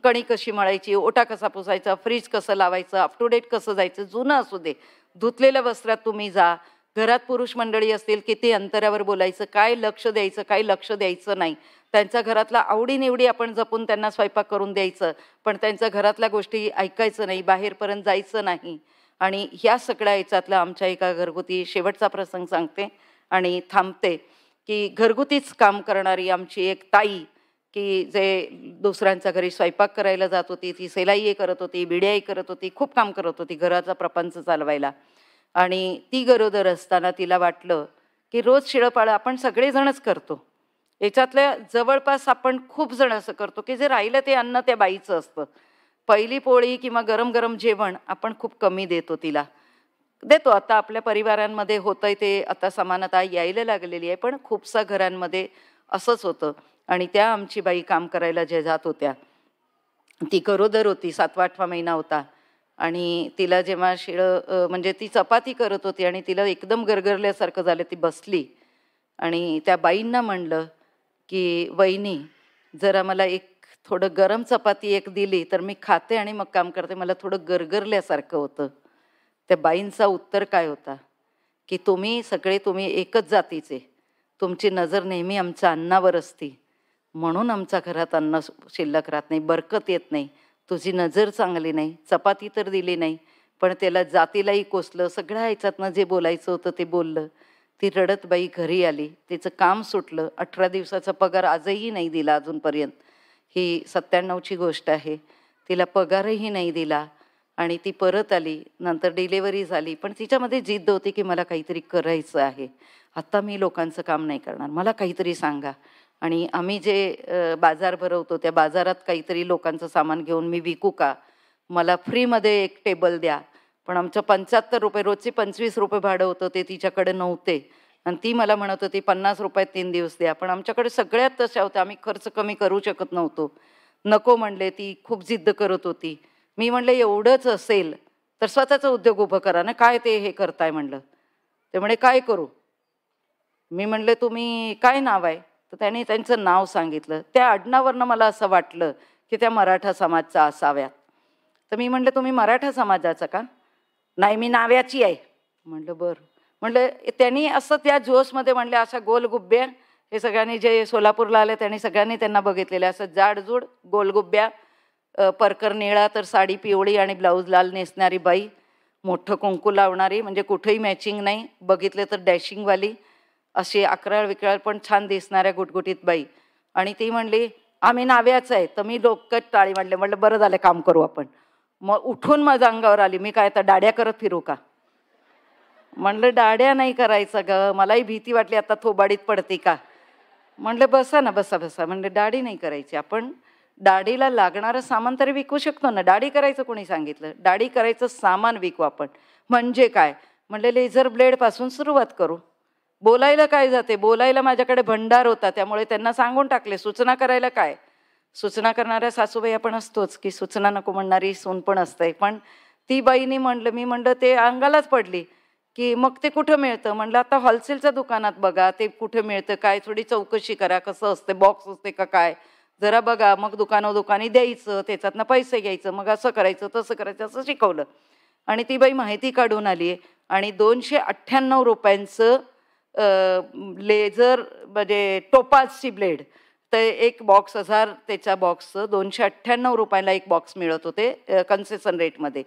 [SPEAKER 1] कणी कशी मळायची, ओटा कसा पुसायचा, फ्रीज कसं लावायचं, अप टू डेट कसं जायचं, जुनं असू दे, धुतलेल्या वस्त्रात तुम्ही जा. घरात पुरुष मंडळी असतील किती अंतरावर बोलायचं, काय लक्ष द्यायचं, काय लक्ष द्यायचं नाही. त्यांच्या घरातला आवडीनिवडी आपण जपून त्यांना स्वयंपाक करून द्यायचं, पण त्यांच्या घरातल्या गोष्टी ऐकायचं नाही, बाहेरपर्यंत जायचं नाही. आणि ह्या सगळ्या याच्यातलं आमच्या एका घरगुती शेवटचा प्रसंग सांगते आणि थांबते, की घरगुतीच काम करणारी आमची एक ताई, की जे दुसऱ्यांच्या घरी स्वयंपाक करायला जात होती, ती सिलाईही करत होती, विड्याही करत होती, खूप काम करत होती घराचा प्रपंच चालवायला. आणि ती गरोदर असताना तिला वाटलं की रोज शिळंपाळं आपण सगळेजणच करतो, याच्यातल्या जवळपास आपण खूप जण असं करतो की जे राहिलं ते अन्न त्या बाईचं असतं. पहिली पोळी किंवा गरम गरम जेवण आपण खूप कमी देतो तिला. देतो आता आपल्या परिवारांमध्ये होतंय ते, आता समानता यायला लागलेली आहे, पण खूपसा घरांमध्ये असंच होतं. आणि त्या आमची बाई काम करायला जे जात होत्या, ती गरोदर होती, 7वा-8वा महिना होता. आणि तिला जेव्हा म्हणजे ती चपाती करत होती आणि तिला एकदम गरगरल्यासारखं झालं, ती बसली आणि त्या बाईंना म्हणलं की वहिनी, जरा मला एक थोडं गरम चपाती एक दिली तर मी खाते आणि मग काम करते, मला थोडं गरगरल्यासारखं होतं. त्या बाईंचा उत्तर काय होता, की तुम्ही एकच जातीचे, तुमची नजर नेहमी आमच्या अन्नावर असती, म्हणून आमच्या घरात अन्न शिल्लक राहत नाही, बरकत येत नाही. तुझी नजर चांगली नाही, चपाती तर दिली नाही, पण त्याला जातीलाही कोसलं, सगळ्या ह्याच्यातनं जे बोलायचं होतं ते बोललं. ती रडत बाई घरी आली, तिचं काम सुटलं, 18 दिवसाचा पगार आजही नाही दिला अजूनपर्यंत. ही 97ची गोष्ट आहे. तिला पगारही नाही दिला आणि ती परत आली. नंतर डिलिव्हरी झाली, पण तिच्यामध्ये जिद्द होती की मला काहीतरी करायचं आहे. आता मी लोकांचं काम नाही करणार, मला काहीतरी सांगा. आणि आम्ही जे बाजार भरवतो त्या बाजारात काहीतरी लोकांचं सामान घेऊन मी विकू का? मला फ्रीमध्ये एक टेबल द्या. पण आमचं ₹75, रोजचे ₹25 भाडं होतं, ते तिच्याकडे नव्हते. आणि ती मला म्हणत होती 50 रुपयात 3 दिवस द्या. पण आमच्याकडे सगळ्यात तशा होत्या, आम्ही खर्च कमी करू शकत नव्हतो. नको म्हणले, ती खूप जिद्द करत होती. मी म्हणले एवढंच असेल तर स्वतःचा उद्योग उभं करा ना, काय ते हे करताय म्हणलं. ते म्हणे काय करू? मी म्हणले तुम्ही काय नाव आहे? तर त्यांनी त्यांचं नाव सांगितलं. त्या आडनावावरनं मला असं वाटलं की त्या मराठा समाजच्या असाव्यात. तर मी म्हणलं तुम्ही मराठा समाजाचा का? नाही, मी नाव्याची आहे. म्हणलं बरं. म्हणलं त्यांनी असं त्या जोशमध्ये म्हणले, अशा गोलगुब्ब्या, हे सगळ्यांनी जे सोलापूरला आले त्यांनी सगळ्यांनी त्यांना बघितलेले, असं जाडजूड गोलगुब्ब्या, परकर निळा तर साडी पिवळी आणि ब्लाऊज लाल नेसणारी बाई, मोठं कुंकू लावणारी, म्हणजे कुठेही मॅचिंग नाही, बघितले तर डॅशिंगवाली, अशी अकराळ विकराळ पण छान दिसणाऱ्या गुटगुटीत बाई. आणि ती म्हणली आम्ही नाव्याचं आहे. तर मी डोक्यात टाळी मांडले, म्हटलं बरं झालं, काम करू आपण. मग उठून माझ्या अंगावर आली, मी काय आता दाड्या करत फिरू का? म्हणलं दाड्या नाही करायचं ग, मलाही भीती वाटली आता थोबाडीत पडते का. म्हणलं बसा ना, बसा बसा. म्हणलं दाढी नाही करायची, आपण दाढीला लागणारं सामान तरी विकू शकतो ना. दाढी करायचं कोणी सांगितलं? दाढी करायचं सामान विकू आपण. म्हणजे काय? म्हणले लेझर ब्लेडपासून सुरुवात करू. बोलायला काय जाते, बोलायला माझ्याकडे भंडार होता, त्यामुळे त्यांना सांगून टाकले, सूचना करायला काय. सूचना करणाऱ्या सासूबाई आपण असतोच, की सूचना नको म्हणणारी सून पण असते. पण ती बाईनी म्हणलं, मी म्हणलं ते अंगालाच पडली, की मग ते कुठं मिळतं? म्हणलं आता होलसेलच्या दुकानात बघा, ते कुठं मिळतं काय, थोडी चौकशी करा, कसं असते, बॉक्स असते का काय, जरा बघा. मग दुकानोदुकानी द्यायचं, त्याच्यातनं पैसे घ्यायचं, मग असं करायचं तसं करायचं, असं शिकवलं. आणि ती बाई माहिती काढून आली आणि ₹298 लेझर म्हणजे टोपाजची ब्लेड, तर एक बॉक्स 1000, त्याच्या बॉक्सचं ₹298 एक बॉक्स मिळत होते कन्सेशन रेटमध्ये.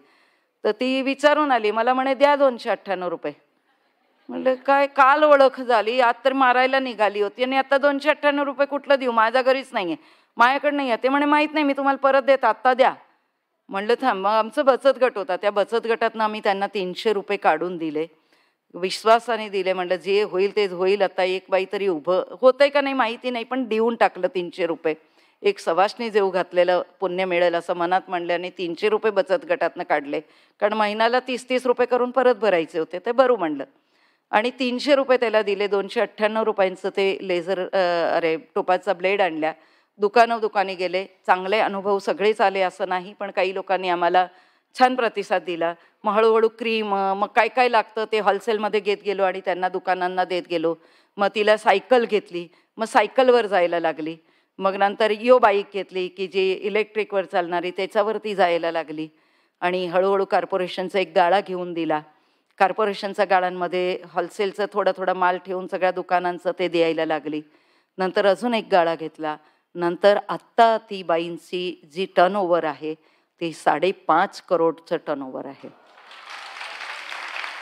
[SPEAKER 1] तर ती विचारून आली, मला म्हणे द्या ₹298. म्हणलं काय, काल ओळख झाली, आज तर मारायला निघाली होती आणि आता ₹298 कुठलं देऊ, माझ्या घरीच नाही आहे, माझ्याकडे नाही आहे. ते म्हणे माहीत नाही, मी तुम्हाला परत देत, आत्ता द्या. म्हणलं थांब. मग आमचं बचत गट होता, त्या बचत गटातनं आम्ही त्यांना ₹300 काढून दिले, विश्वासाने दिले. म्हणलं जे होईल ते होईल, आता एक बाई तरी उभं होतंय का नाही माहिती नाही, पण देऊन टाकलं ₹300. एक सवाष्णी जेव घातलेलं पुण्य मिळेल असं मनात म्हणल्याने ₹300 बचत गटातनं काढले, कारण महिन्याला 30-30 करून परत भरायचे होते. ते भरू म्हणलं आणि ₹300 त्याला दिले. ₹298 ते लेझर टोपाचा ब्लेड आणल्या. दुकानी गेले, चांगले अनुभव सगळेच आले असं नाही, पण काही लोकांनी आम्हाला छान प्रतिसाद दिला. मग हळूहळू क्रीम, मग काय काय लागतं ते होलसेलमध्ये घेत गेलो आणि त्यांना दुकानांना देत गेलो. मग तिला सायकल घेतली, मग सायकलवर जायला लागली. मग नंतर बाईक घेतली की जी इलेक्ट्रिकवर चालणारी, त्याच्यावरती जायला लागली. आणि हळूहळू कॉर्पोरेशनचा एक गाळा घेऊन दिला. कॉर्पोरेशनच्या गाळ्यांमध्ये होलसेलचं थोडा माल ठेवून सगळ्या दुकानांचं ते द्यायला लागली. नंतर अजून एक गाळा घेतला. नंतर आत्ता ती बाईंची जी टर्नओव्हर आहे ती 5.5 करोडचं टर्नओव्हर आहे.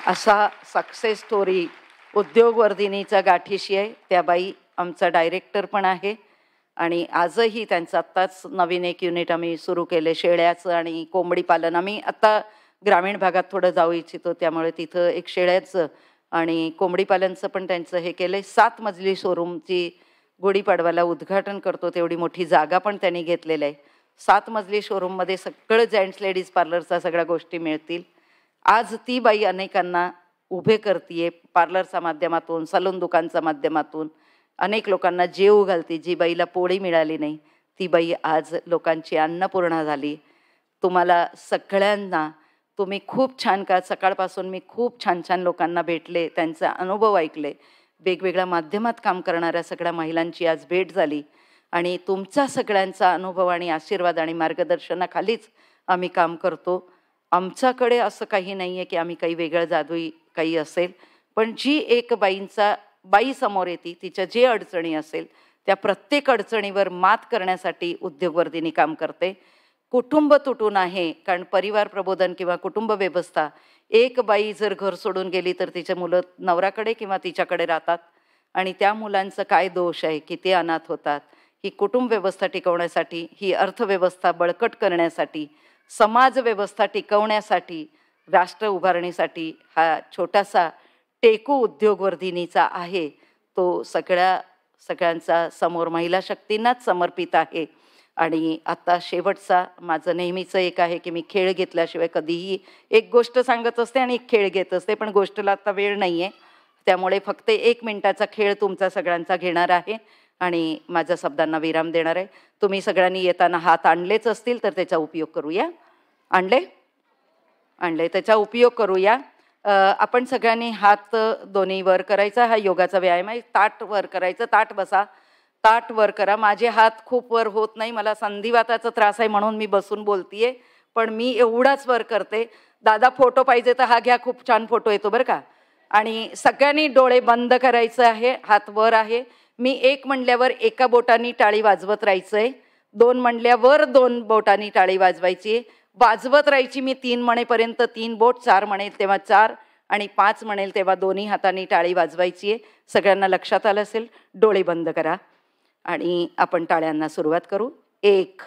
[SPEAKER 1] असा सक्सेस स्टोरी उद्योगवर्धिनीचा गाठीशी आहे. त्या बाई आमचा डायरेक्टर पण आहे आणि आजही त्यांचं आत्ताच नवीन एक युनिट आम्ही सुरू केले शेळ्याचं आणि कोंबडी पालन. आम्ही आता ग्रामीण भागात थोडं जाऊ इच्छितो, त्यामुळे तिथं एक शेळ्याचं आणि कोंबडी पालनचं पण त्यांचं हे केलं. 7 मजली शोरूमची गुढीपाडवाला उद्घाटन करतो तेवढी मोठी जागा पण त्यांनी घेतलेलं आहे. 7 मजली शोरूममध्ये सगळं जेंट्स लेडीज पार्लरच्या सगळ्या गोष्टी मिळतील. आज ती बाई अनेकांना उभे करतीये पार्लरच्या माध्यमातून, सलून दुकानच्या माध्यमातून. अनेक लोकांना जेव घालते. जी बाईला पोळी मिळाली नाही ती बाई आज लोकांची अन्नपूर्णा झाली. तुम्हाला सगळ्यांना तुम्ही खूप छान का सकाळपासून मी खूप छान छान लोकांना भेटले, त्यांचे अनुभव ऐकले. वेगवेगळ्या माध्यमात काम करणाऱ्या सगळ्या महिलांची आज भेट झाली आणि तुमचा सगळ्यांचा अनुभव आणि आशीर्वाद आणि मार्गदर्शनाखालीच आम्ही काम करतो. आमच्याकडे असं काही नाही आहे की आम्ही काही वेगळं जादुई काही असेल, पण जी एक बाई समोर येते तिच्या जे अडचणी असेल त्या प्रत्येक अडचणीवर मात करण्यासाठी उद्योगवर्धिनी काम करते. कुटुंब तुटून आहे, कारण परिवार प्रबोधन किंवा कुटुंब व्यवस्था, एक बाई जर घर सोडून गेली तर तिचे मुलं नवऱ्याकडे किंवा तिच्याकडे राहतात आणि त्या मुलांचं काय दोष आहे की ते अनाथ होतात. ही कुटुंब व्यवस्था टिकवण्यासाठी, ही अर्थव्यवस्था बळकट करण्यासाठी, समाज व्यवस्था टिकवण्यासाठी, राष्ट्र उभारणीसाठी हा छोटासा टेकू उद्योगवर्धिनीचा आहे. तो सगळ्यांचा समोर महिला शक्तींनाच समर्पित आहे. आणि आता शेवटचा माझं नेहमीचं एक आहे की मी खेळ घेतल्याशिवाय कधीही एक गोष्ट सांगत असते आणि एक खेळ घेत असते, पण गोष्टीला आता वेळ नाही आहे, त्यामुळे फक्त 1 मिनिटाचा खेळ तुमचा सगळ्यांचा घेणार आहे आणि माझ्या शब्दांना विराम देणार आहे. तुम्ही सगळ्यांनी येताना हात आणलेच असतील तर त्याचा उपयोग करूया. आणले त्याचा उपयोग करूया. आपण सगळ्यांनी हात दोन्ही वर करायचा. हा योगाचा व्यायाम आहे. ताट वर करायचं. ताट बसा, ताट वर करा. माझे हात खूप वर होत नाही, मला संधिवाताचा त्रास आहे म्हणून मी बसून बोलतीये, पण मी एवढाच वर करते. दादा फोटो पाहिजे तर हा घ्या, खूप छान फोटो येतो बरं का. आणि सगळ्यांनी डोळे बंद करायचं आहे, हात वर आहे. मी 1 म्हणल्यावर एका बोटानी टाळी वाजवत राहायचंय, 2 म्हणल्यावर 2 बोटांनी टाळी वाजवायची, वाजवत राहायची. मी 3 म्हणेपर्यंत 3 बोट, 4 म्हणेल तेव्हा 4 आणि 5 म्हणेल तेव्हा दोन्ही हातांनी टाळी वाजवायची आहे. सगळ्यांना लक्षात आलं असेल. डोळे बंद करा आणि आपण टाळ्यांना सुरुवात करू. 1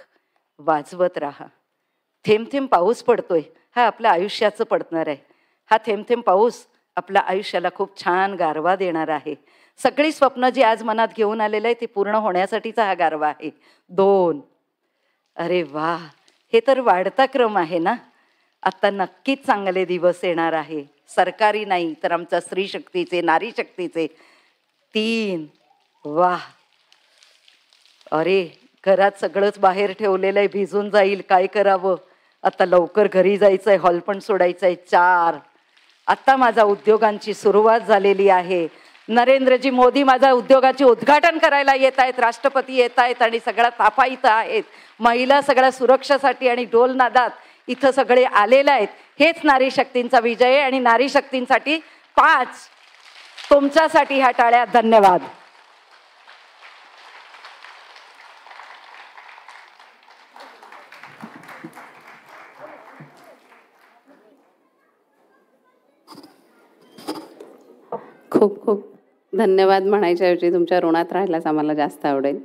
[SPEAKER 1] वाजवत राहा. थेंब थेंब पाऊस पडतोय, हा आपल्या आयुष्याचं पडणार आहे. हा थेंब थेंब पाऊस आपल्या आयुष्याला खूप छान गारवा देणार आहे. सगळी स्वप्न जी आज मनात घेऊन आलेलं आहे ते पूर्ण होण्यासाठीचा हा गारवा आहे. 2 अरे वा, हे तर वाढता क्रम आहे ना. आता नक्कीच चांगले दिवस येणार आहे, सरकारी नाही तर आमच्या स्त्री शक्तीचे, नारी शक्तीचे. 3 वा, अरे घरात सगळंच बाहेर ठेवलेलं आहे, भिजून जाईल, काय करावं, आता लवकर घरी जायचंय, हॉल पण सोडायचंय. 4 आता माझा उद्योगांची सुरुवात झालेली आहे. नरेंद्रजी मोदी माझ्या उद्योगाचे उद्घाटन करायला येत आहेत, राष्ट्रपती येत आहेत आणि सगळ्या ताफा इथं आहेत. महिला सगळ्या सुरक्षासाठी आणि ढोलनादात इथं सगळे आलेले आहेत. हेच नारी शक्तींचा विजय आहे आणि नारी शक्तींसाठी 5 तुमच्यासाठी ह्या टाळ्या. धन्यवाद.
[SPEAKER 2] खूप खूप धन्यवाद म्हणायच्या ऐवजी तुमच्या ऋणात राहायलाच आम्हाला जास्त आवडेल.